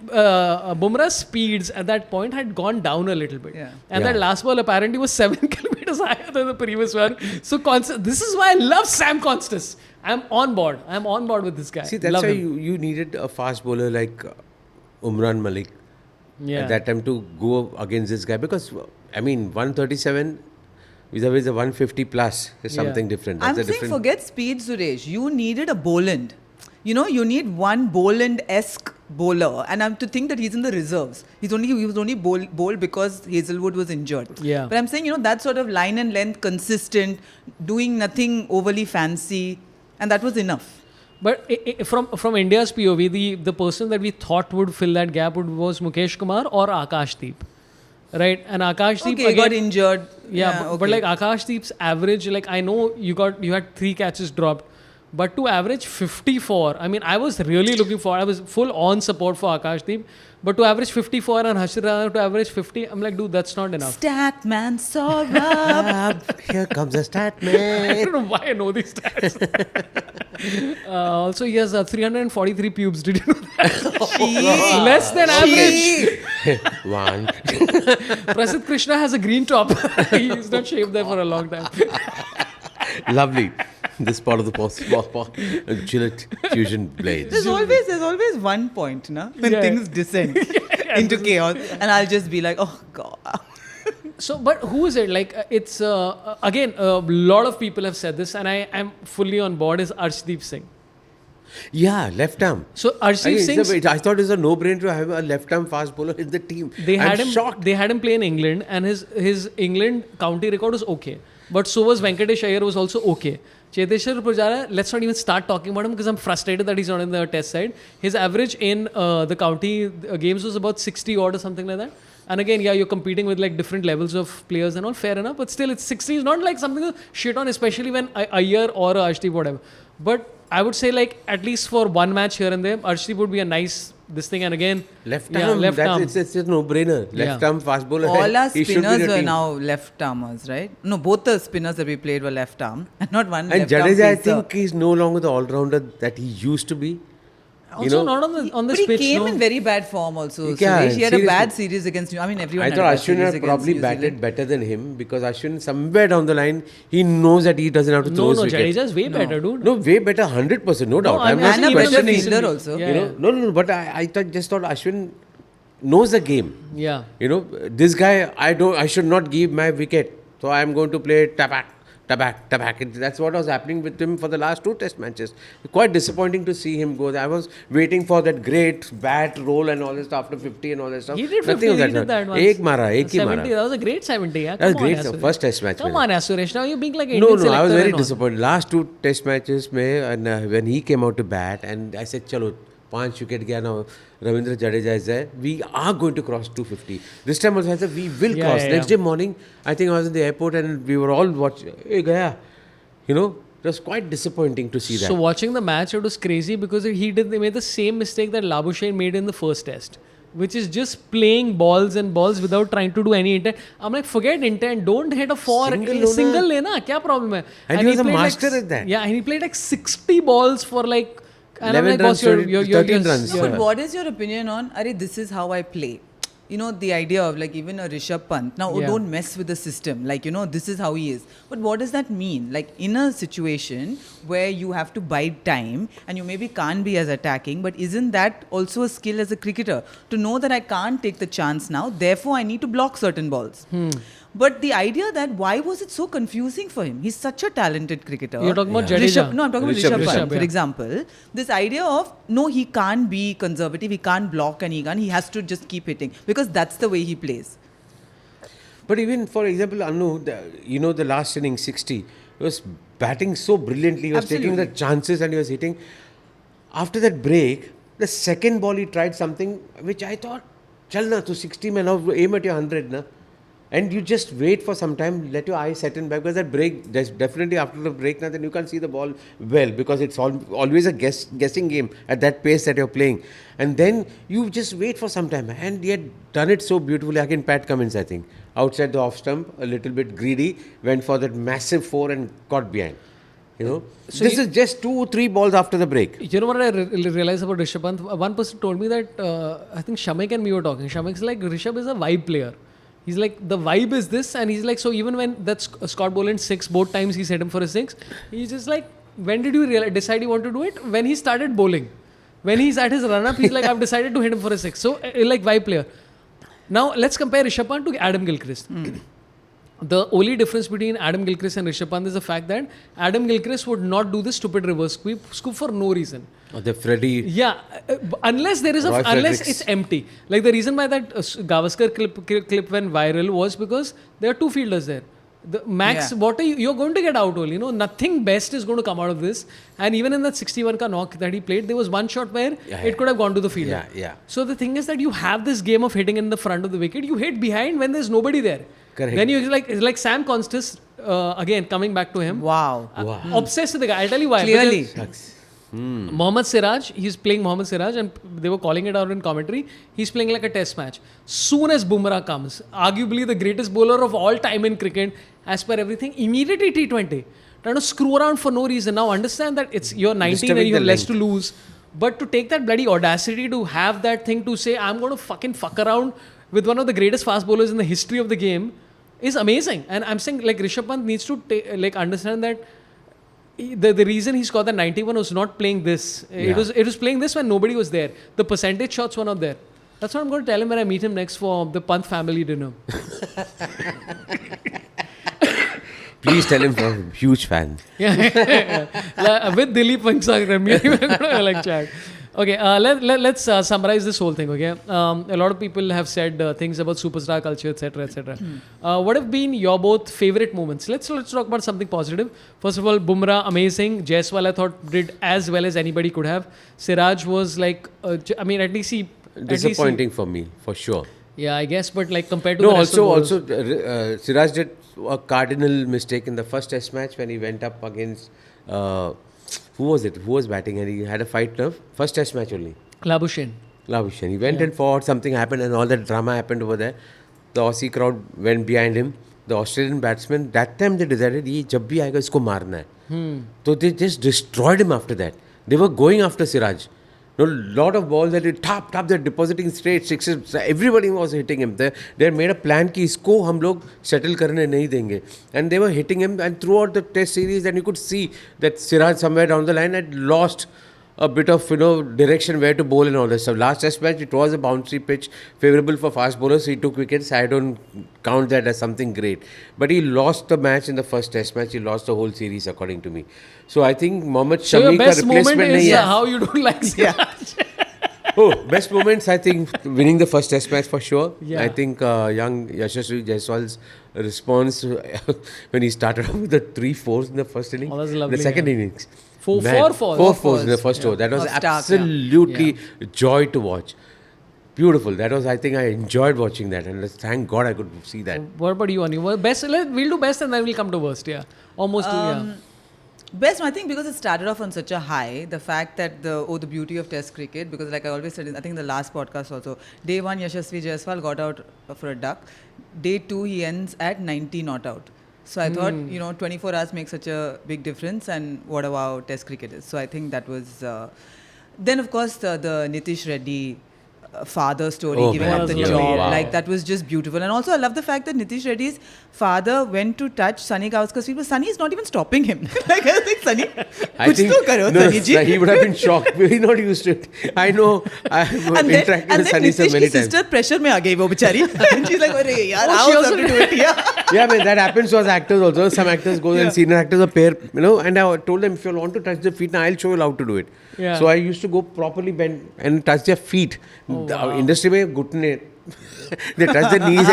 Bumrah's speeds at that point had gone down a little bit. Yeah. And that last ball apparently was 7 kilometers higher than the previous one. So this is why I love Sam Konstas. I'm on board with this guy. See, that's love why him. you needed a fast bowler like Umran Malik Yeah. at that time to go against this guy because, I mean, 137 vis-a-vis a 150 plus is something different. That's I'm saying forget speed, Suresh. You needed a Boland. You know, you need one Boland-esque bowler. And I'm to think that he's in the reserves. He was only bowled because Hazelwood was injured. Yeah. But I'm saying, you know, that sort of line and length, consistent, doing nothing overly fancy. And that was enough. But from India's POV, the person that we thought would fill that gap was Mukesh Kumar or Arshdeep. Right? And Arshdeep Okay, got injured. But like Arshdeep's average, like, I know you had 3 catches dropped. But to average 54, I mean, I was really looking for, I was full on support for Arshdeep. But to average 54 and Harshit Rana to average 50, I'm like, dude, that's not enough. Statman, Sorabh. Here comes the statman. I don't know why I know these stats. Also, he has 343 pubes. Did you know that? Less than average. One. Prasidh Krishna has a green top. He's not shaved there for a long time. Lovely. This part of the Gillette Fusion blades. There's always one point, na, when things descend into chaos, and I'll just be like, oh God. So, but who is it? Like, it's again, a lot of people have said this, and I am fully on board. Is Arshdeep Singh? Yeah, left arm. So Arshdeep Singh, I thought it's a no-brainer to have a left-arm fast bowler in the team. I'm shocked. They had him play in England, and his England county record was okay. But so was Venkatesh Iyer, was also okay. Cheteshwar Pujara, let's not even start talking about him because I'm frustrated that he's not in the test side. His average in the county games was about 60 odd or something like that. And again, yeah, you're competing with like different levels of players and all, fair enough. But still, it's 60 is not like something to shit on, especially when Iyer or Arshdeep, whatever. But I would say like at least for one match here and there, Arshdeep would be a nice this thing. And again, left arm. It's a no-brainer. Left arm fast bowler. All our He should be spinners the were team. now left armers, right? No, both the spinners that we played were left arm, and not one And left arm Jadeja, I pacer. think he's no longer the all-rounder that he used to be. also not on the But he pitch. came no? in very bad form also. Yeah, Suresh. He had a seriously. bad series against New. I mean, everyone I had thought a bad Ashwin series had against probably New batted Zealand. better than him because Ashwin somewhere down the line he knows that he doesn't have to throw No, his wicket. Jadeja is way better, dude. No, way better, 100%, no doubt. I'm I'm not And a even better questioning. fielder also. Yeah. No, but I just thought Ashwin knows the game. Yeah. This guy, I should not give my wicket, so I am going to play tabak. That's what was happening with him for the last 2 test matches. Quite disappointing to see him go there. I was waiting for that great bat roll and all this stuff after 50 and all that stuff. He did 50, Nothing of he did that once. Ek hi 70, mara. that was a great 70, yeah. That was Come on, great, yeah, Suresh. first test match. Come mein. on, yeah, Suresh. Now you're being like No, Indian I was selector very and all. disappointed. Last 2 test matches mein, and when he came out to bat, and I said, chalo, 5 wicket gaya now. Ravindra Jadeja is there. We are going to cross 250. This time also I said, we will Yeah, cross. yeah, Next yeah. day morning, I think I was in the airport and we were all watching. Hey, gaya. It was quite disappointing to see that. So watching the match, it was crazy because they made the same mistake that Labuschagne made in the first test, which is just playing balls and balls without trying to do any intent. I'm like, forget intent, don't hit a 4. Single lena, kya problem hai? And he was a played master at that. Yeah, and he played like 60 balls for like, and I'm 11 like, runs, boss, 13 runs. No, Yeah. but what is your opinion on, Are, this is how I play? The idea of like even a Rishab Pant. Now, Yeah. don't mess with the system. Like, this is how he is. But what does that mean? Like, in a situation where you have to bide time and you maybe can't be as attacking, but isn't that also a skill as a cricketer? To know that I can't take the chance now, therefore I need to block certain balls. But the idea that why was it so confusing for him? He's such a talented cricketer. You're talking about Yeah. Jadeja. No, I'm talking Rishab, about Rishab Pant, Rishab, for yeah. example. This idea of, no, he can't be conservative, he can't block and he has to just keep hitting because that's the way he plays. But even, for example, Anu, the last inning, 60, he was batting so brilliantly. He was taking the Absolutely. chances and he was hitting. After that break, the second ball he tried something which I thought, chal na, to 60 man, now aim at your 100 na. And you just wait for some time, let your eyes settle back because that break, there's definitely after the break now, then you can't see the ball well because it's always a guessing game at that pace that you're playing. And then you just wait for some time and he had done it so beautifully. Again, Pat Cummins, I think, outside the off stump, a little bit greedy, went for that massive 4 and got behind. So this is just 2-3 balls after the break. You know what I realized about Rishab Pant? One person told me that, I think Shamik and me were talking. Shamik's like, Rishab is a vibe player. He's like, the vibe is this, and he's like, so even when that's Scott Boland 6, both times he's hit him for a 6, he's just like, when did you decide you want to do it? When he started bowling. When he's at his run-up, he's like, I've decided to hit him for a 6. So, like, vibe player. Now, let's compare Rishab Pant to Adam Gilchrist. The only difference between Adam Gilchrist and Rishab Pant is the fact that Adam Gilchrist would not do this stupid reverse scoop for no reason. Or the Freddie. Yeah, unless there is Roy unless Fredericks. it's empty. Like the reason why that Gavaskar clip went viral was because there are 2 fielders there. The max, Yeah. what are you're going to get out only. Nothing best is going to come out of this. And even in that 61 ka knock that he played, there was one shot where it could have gone to the fielder. Yeah. So the thing is that you have this game of hitting in the front of the wicket. You hit behind when there's nobody there. Correct. Then it's like Sam Konstas, again coming back to him. Wow. Obsessed with the guy. I'll tell you why. Clearly. Because Mohammad Siraj, he's playing Mohammad Siraj and they were calling it out in commentary. He's playing like a test match. Soon as Bumrah comes, arguably the greatest bowler of all time in cricket, as per everything, immediately T20. Trying to screw around for no reason. Now understand that you're 19 Disturbing and you have the less to length. lose. But to take that bloody audacity to have that thing to say, I'm going to fucking fuck around with one of the greatest fast bowlers in the history of the game is amazing. And I'm saying like Rishab Pant needs to understand that the reason he scored the 91 was not playing this. It was playing this when nobody was there. The percentage shots were not there. That's what I'm going to tell him when I meet him next for the Pant family dinner. Please tell him I'm a huge fan. With Dilip Pangsang, we're going to like chat. Okay, let's summarize this whole thing, okay? A lot of people have said things about superstar culture, etc., etc. What have been your both favorite moments? Let's talk about something positive. First of all, Bumrah, amazing. Jaiswal, I thought, did as well as anybody could have. Siraj was like, I mean, at least he... Disappointing for me, for sure. Yeah, I guess, but like compared to the rest of the also, Siraj did a cardinal mistake in the first test match when he went up against... who was it? Who was batting and he had a fight nerve? First test match only. Labuschagne. He went and fought, something happened and all that drama happened over there. The Aussie crowd went behind him. The Australian batsman, that time they decided, ye jab bhi aayega isko marna hai. So they just destroyed him after that. They were going after Siraj. No, lot of balls that tap, they're depositing straight sixes. Everybody was hitting him. They made a plan कि इसको हम लोग settle करने नहीं देंगे. And they were hitting him, and throughout the test series, and you could see that Siraj somewhere down the line had lost a bit of direction where to bowl and all that stuff. Last test match, it was a boundary pitch, favourable for fast bowlers. So he took wickets. I don't count that as something great. But he lost the match in the first test match. He lost the whole series, according to me. So I think Mohammad Shami ka replacement moment is nahi hai. how you don't like Siraj. Best moments, I think, winning the first test match for sure. Yeah. I think young Yashasvi Jaiswal's response when he started off with the 3 fours in the first inning. Oh, that's lovely, the second yeah. innings. Four Four fours in the first over. That was absolutely joy to watch. Beautiful. That was, I think, I enjoyed watching that, and thank God I could see that. What about you, Anu? Best. We'll do best, and then we'll come to worst. Yeah, almost. Yeah. Best, I think, because it started off on such a high. The fact that the beauty of Test cricket, because like I always said, I think in the last podcast also, day 1 Yashasvi Jaiswal got out for a duck. Day 2 he ends at 90 not out. So I thought, 24 hours makes such a big difference, and what about Test cricket is. So I think that was... then, of course, the Nitish Reddy father story, giving up the job. Wow. Like, that was just beautiful. And also, I love the fact that Nitish Reddy's father went to touch Sunny Gavaskar's feet, but Sunny is not even stopping him. Like, I think, Sunny, kuch to karo, Sunny ji. He would have been shocked. He's not used to it. I know. I've interacted with Sunny so many times. And then sister pressure mein aa gayi wo bichari. And she's like, "Arey yaar, she also have to do it." Yeah, man, that happens to us actors also. Some actors go and senior actors are pair, and I told them, if you want to touch the feet, now I'll show you how to do it. Yeah. So I used to go properly bend and touch their feet. The industry mein gutne, they touch their knees.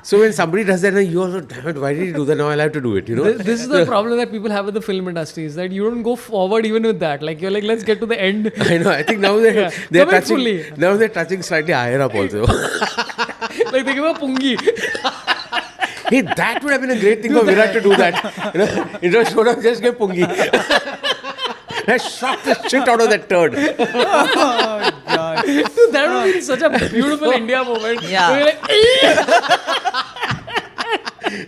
So when somebody does that, you also, damn it, why did he do that? Now I'll have to do it, This is the problem that people have with the film industry, is that you don't go forward even with that. Like, you're like, let's get to the end. I know. I think now they're touching. Now they're touching slightly higher up also. Like, they give a pungi. Hey, that would have been a great thing for Virat to do that. It was just get pungi. I shocked the shit out of that turd. Oh, God. Dude, that would have been such a beautiful India moment. Yeah. We're like,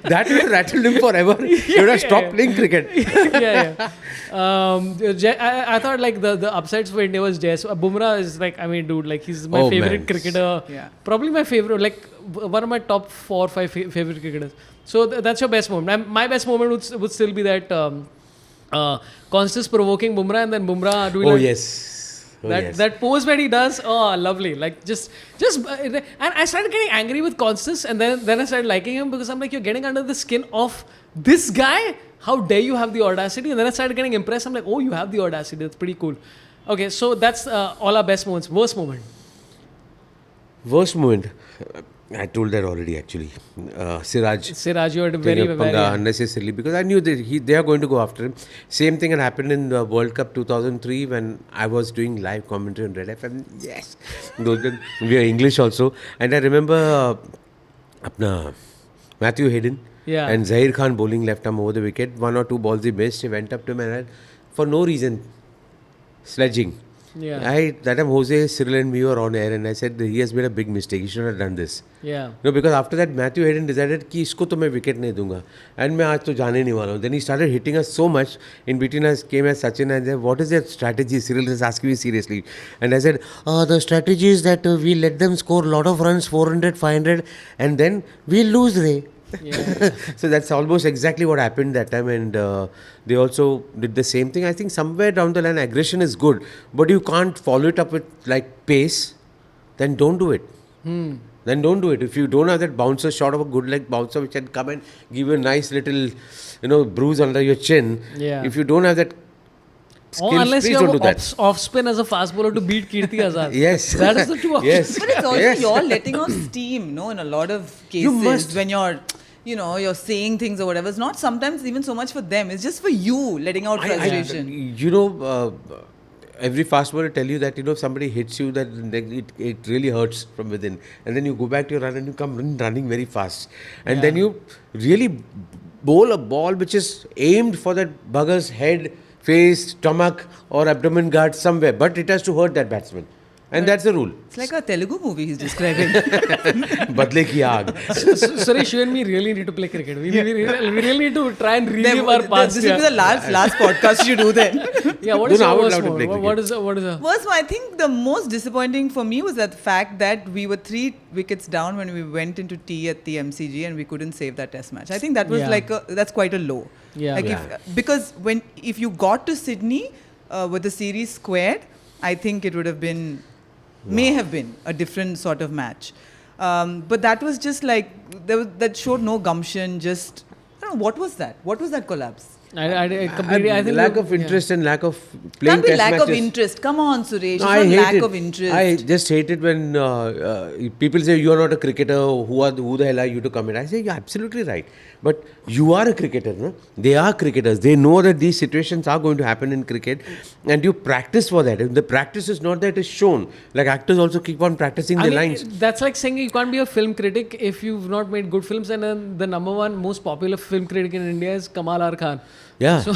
That would have rattled him forever. He would have stopped playing cricket. yeah. I thought like the upsides for India was Bumrah is like, I mean, dude, like he's my favorite cricketer. Yeah. Probably my favorite, like one of my top 4 or 5 favorite cricketers. So that's your best moment. My best moment would still be that Konstas provoking Bumrah and then Bumrah doing that pose where he does, lovely. Like just and I started getting angry with Konstas, and then I started liking him, because I'm like, you're getting under the skin of this guy. How dare you have the audacity? And then I started getting impressed. I'm like, oh, you have the audacity. That's pretty cool. Okay, so that's all our best moments. Worst moment. Worst moment. I told that already, actually. Siraj, you are very unnecessarily, because I knew that they are going to go after him. Same thing had happened in the World Cup 2003 when I was doing live commentary on Red FM. Yes, we are English also, and I remember Matthew Hayden and Zahir Khan bowling left arm over the wicket. 1 or 2 balls he missed. He went up to him and for no reason sledging. Yeah. That time Jose, Cyril and me were on air, and I said he has made a big mistake. He should have done this. Yeah. No, because after that Matthew Hayden decided कि इसको तो मैं wicket नहीं दूंगा, and मैं आज तो जाने नहीं वाला हूँ. Then he started hitting us so much. In between us came as Sachin and said, "What is their strategy?" Cyril is asking me seriously, and I said, "The strategy is that we let them score a lot of runs, 400, 500, and then we lose, Ray." Yeah. So that's almost exactly what happened that time, and they also did the same thing. I think somewhere down the line aggression is good, but you can't follow it up with like pace. then don't do it. Then don't do it. If you don't have that bouncer shot of a good leg bouncer which can come and give you a nice little, bruise under your chin. Yeah. If you don't have that skills, unless please you don't do have that. off spin as a fast bowler to beat Kirti Azad. Yes. That is the two options. Yes. But it's also Yes. you're letting off steam, no? In a lot of cases, You must. when you're saying things or whatever. It's not sometimes even so much for them. It's just for you letting out frustration. Every fast bowler tell you that, if somebody hits you, that it really hurts from within. And then you go back to your run and you come running very fast. And then you really bowl a ball which is aimed for that bugger's head, face, stomach or abdomen guard somewhere. But it has to hurt that batsman. And that's the rule. It's like a Telugu movie he's describing. Badle ki aag. Suresh, you and me really need to play cricket. We really need to try and relive our past. This will be the last podcast you do then. Yeah, what is No, I your would worst love to play moment? What is a Worst, I think the most disappointing for me was that fact that we were 3 wickets down when we went into tea at the MCG and we couldn't save that test match. I think that was that's quite a low. Yeah. Like because if you got to Sydney with the series squared, I think it would have been, may have been a different sort of match. But that was just like, that showed no gumption, just, I don't know, what was that? What was that collapse? I completely. I think lack of interest and lack of playing Can't be test lack matches. of interest. Come on, Suresh. It's No, I not hate lack it. of interest. I just hate it when people say you are not a cricketer. Who the hell are you to comment? I say you're absolutely right. But you are a cricketer, no? They are cricketers. They know that these situations are going to happen in cricket, and you practice for that. And the practice is not that it is shown. Like actors also keep on practicing the lines. That's like saying you can't be a film critic if you've not made good films. And then the number one most popular film critic in India is Kamal R. Khan. Yeah. So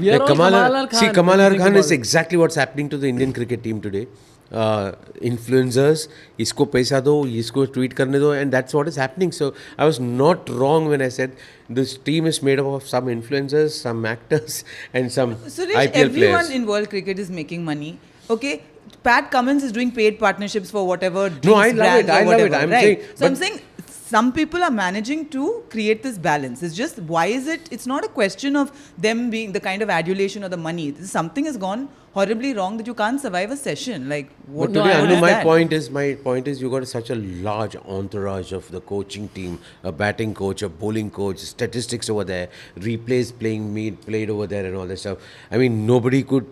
we are all Kamal R. Khan. See, Kamal when you R. think Khan about is it. exactly what's happening to the Indian cricket team today. Influencers, isko paisa do, isko tweet karne do, and that's what is happening. So I was not wrong when I said this team is made up of some influencers, some actors, and some Suresh, IPL everyone players. in world cricket is making money. Okay, Pat Cummins is doing paid partnerships for whatever drinks No, I love brands it. I or love it. whatever, I'm right? saying- So I'm but- saying some people are managing to create this balance. It's just, why is it? It's not a question of them being the kind of adulation or the money. Something has gone horribly wrong that you can't survive a session. Like, what? But today, I what Anu, is my that? point is you got such a large entourage of the coaching team, a batting coach, a bowling coach, statistics over there, replays played over there and all that stuff. I mean, nobody could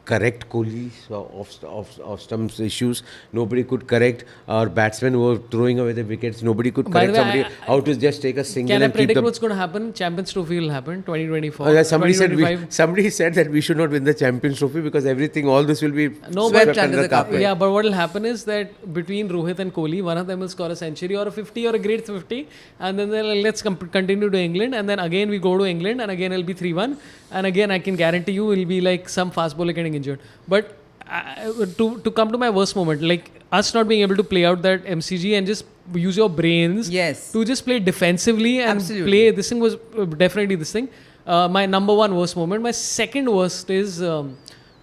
correct Kohli's off-stumps issues. Nobody could correct our batsmen who were throwing away the wickets. Nobody could By the correct way, somebody how to just take a single Can I and keep predict them. what's going to happen? Champions Trophy will happen 2024. Somebody 2025. said that we should not win the Champions Trophy because all this will be No, swept but- under the carpet. Yeah, but what will happen is that between Rohit and Kohli, one of them will score a century or a 50 or a great 50, and then they'll let's continue to England, and then again we go to England, and again it'll be 3-1, and again I can guarantee you it'll be like some fast bowler getting injured. But to come to my worst moment, like us not being able to play out that MCG and just use your brains Yes. to just play defensively and Absolutely. play. This thing was definitely this thing. My number one worst moment. My second worst is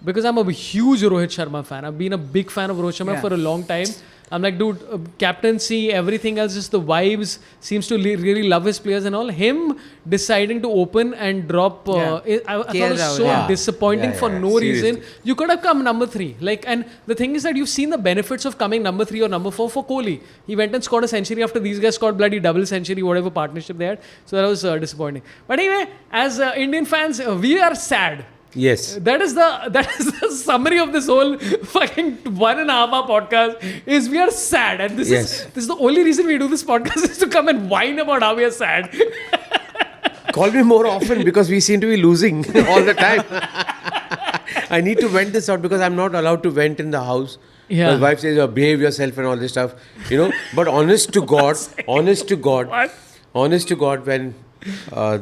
because I'm a huge Rohit Sharma fan. I've been a big fan of Rohit Sharma Yeah. for a long time. I'm like, dude, captaincy, everything else, just the vibes, seems to really love his players and all. Him deciding to open and drop, I thought it was Rahul, so yeah. disappointing Yeah, for yeah, no seriously. reason. You could have come number 3. Like, and the thing is that you've seen the benefits of coming number 3 or number 4 for Kohli. He went and scored a century after these guys scored bloody double century, whatever partnership they had. So that was disappointing. But anyway, as Indian fans, we are sad. Yes. That is the summary of this whole fucking 1.5 hour podcast. Is we are sad, and this is the only reason we do this podcast is to come and whine about how we are sad. Call me more often because we seem to be losing all the time. I need to vent this out because I'm not allowed to vent in the house. Yeah. My wife says, behave yourself and all this stuff. But honest to God, when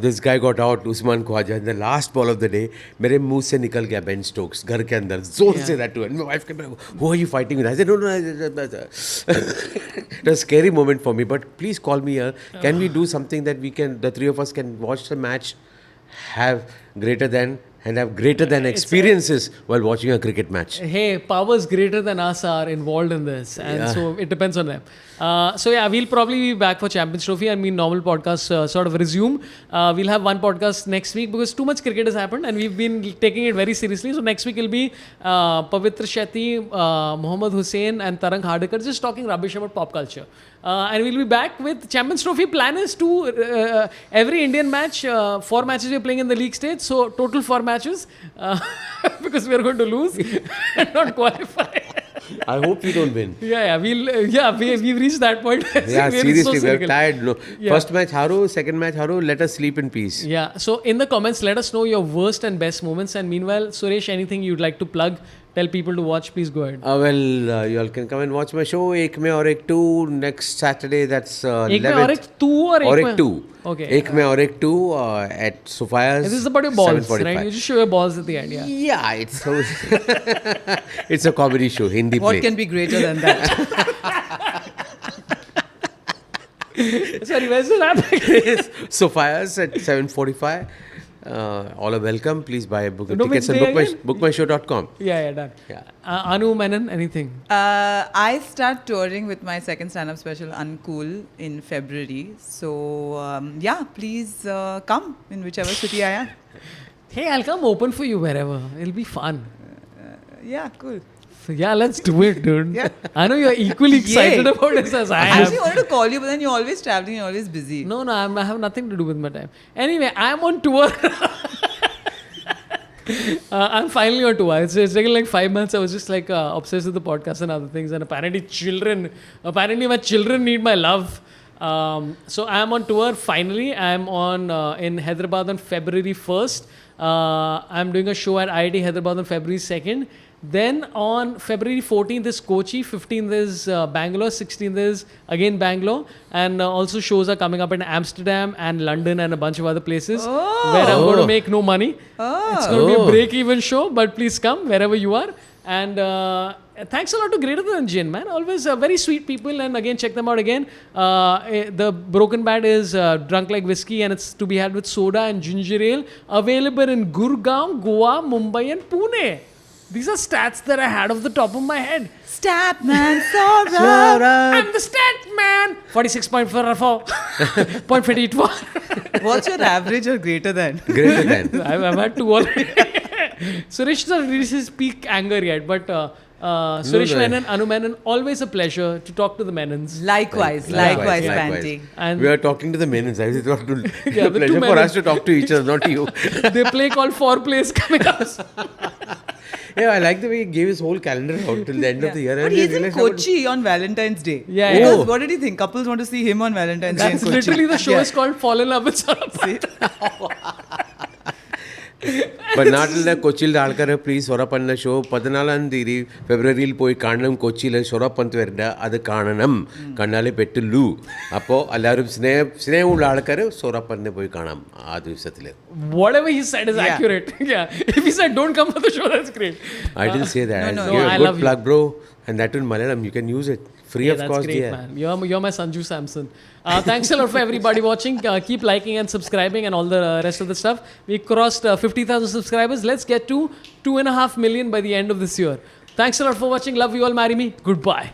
this guy got out, Usman Khwaja, in the last ball of the day, मेरे मुंह से निकल गया Ben Stokes, घर के अंदर, जोर से that to her. My wife came back, who are you fighting with? I said, no. It was a scary moment for me, but please call me here. Can we do something that the three of us can watch the match, have greater than and have greater than experiences while watching a cricket match. Hey, powers greater than us are involved in this, and so it depends on them. So yeah, we'll probably be back for Champions Trophy. I mean, normal podcasts sort of resume. We'll have one podcast next week because too much cricket has happened, and we've been taking it very seriously. So next week will be Pavitra Shetty, Mohammad Hussain, and Tarang Hardikar just talking rubbish about pop culture. And we'll be back with Champions Trophy. Plan is to every Indian match, 4 matches we're playing in the league stage, so total 4 matches because we're going to lose and not qualify. I hope we don't win. We've reached that point. Yeah, seriously, so we're tired. No. Yeah. First match haro, second match haro, let us sleep in peace. Yeah, so in the comments, let us know your worst and best moments. And meanwhile, Suresh, anything you'd like to plug? Tell people to watch, please go ahead. You all can come and watch my show, Ek Mein Aur Ek 2, next Saturday, that's 11th. Ek Mein Aur Ek 2 or Aur Ek Ek 2. Okay. Ek Mein Aur Ek 2 at Sophia's. This is about your balls, 7:45. right? You just show your balls at the end, yeah. Yeah, it's it's a comedy show, Hindi play. What can be greater than that? Sorry, where's the happening? Sophia's at 7:45. All are welcome. Please buy book No, tickets which and day again? bookmyshow.com. Yeah, done. Yeah. Anu Menon, anything? I start touring with my second stand-up special, Uncool, in February. So, please come in whichever city I am. Hey, I'll come open for you wherever. It'll be fun. Yeah, cool. So, yeah, let's do it, dude. Yeah. I know you're equally excited Yay. about this as I I am. actually wanted to call you, but then you're always traveling, you're always busy. No, I have nothing to do with my time. Anyway, I'm on tour. I'm finally on tour. It's taken like 5 months. I was just like obsessed with the podcast and other things. And apparently my children need my love. So I'm on tour finally. I'm on in Hyderabad on February 1st. I'm doing a show at IIT Hyderabad on February 2nd. Then on February 14th is Kochi, 15th is Bangalore, 16th is again Bangalore, and also shows are coming up in Amsterdam and London and a bunch of other places where I'm going to make no money. It's going to be a break-even show, but please come wherever you are. And thanks a lot to Greater Than Gin, man. Always very sweet people, and again, check them out again. The Broken Bat is drunk like whiskey, and it's to be had with soda and ginger ale. Available in Gurgaon, Goa, Mumbai, and Pune. These are stats that I had off the top of my head. Statman, Sorabh. I'm the statman. 46.44. What's your average or greater than? Greater than. I've had 2 already. Suresh doesn't reach his peak anger yet, but Suresh Menon, Anu Menon, always a pleasure to talk to the Menons. Likewise, Panty. And We are talking to the Menons. I was talking to Yeah, the pleasure two for Menons. us to talk to each other, not you. they play called Foreplay is coming up. Yeah, I like the way he gave his whole calendar out till the end of the year. But and he's I in realized how- Kochi on Valentine's Day. Yeah, Because yeah. what did he think? Couples want to see him on Valentine's Day in That's Kochi. literally the show Yeah. is called Fall in Love with Sorabh Pant. But നാട്ടിലെ കൊച്ചിയിൽ ആൾക്കാരെ please സൊറപ്പന്ന show 14 തീയതി ഫെബ്രുവരിയിൽ പോയി കാണണം കൊച്ചിയിൽ സൊറപ്പന്ത് വരണ്ട അത് കാണണം കണ്ണാലെ പെട്ടുള്ളൂ അപ്പോൾ എല്ലാവരും സ്നേഹമുള്ള ആൾക്കാർ സൊറപ്പന്നെ പോയി കാണാം ആ ദിവസത്തിൽ Whatever he said is accurate. Yeah. If he said don't come for the show, that's great. I didn't say that. no, Give I a good love you. plug, bro. And that in Malayalam, you can use it. Free Yeah, of that's cost. great, Yeah. man. You're my Sanju Samson. Thanks a lot for everybody watching. Keep liking and subscribing and all the rest of the stuff. We crossed 50,000 subscribers. Let's get to 2.5 million by the end of this year. Thanks a lot for watching. Love you all. Marry me. Goodbye.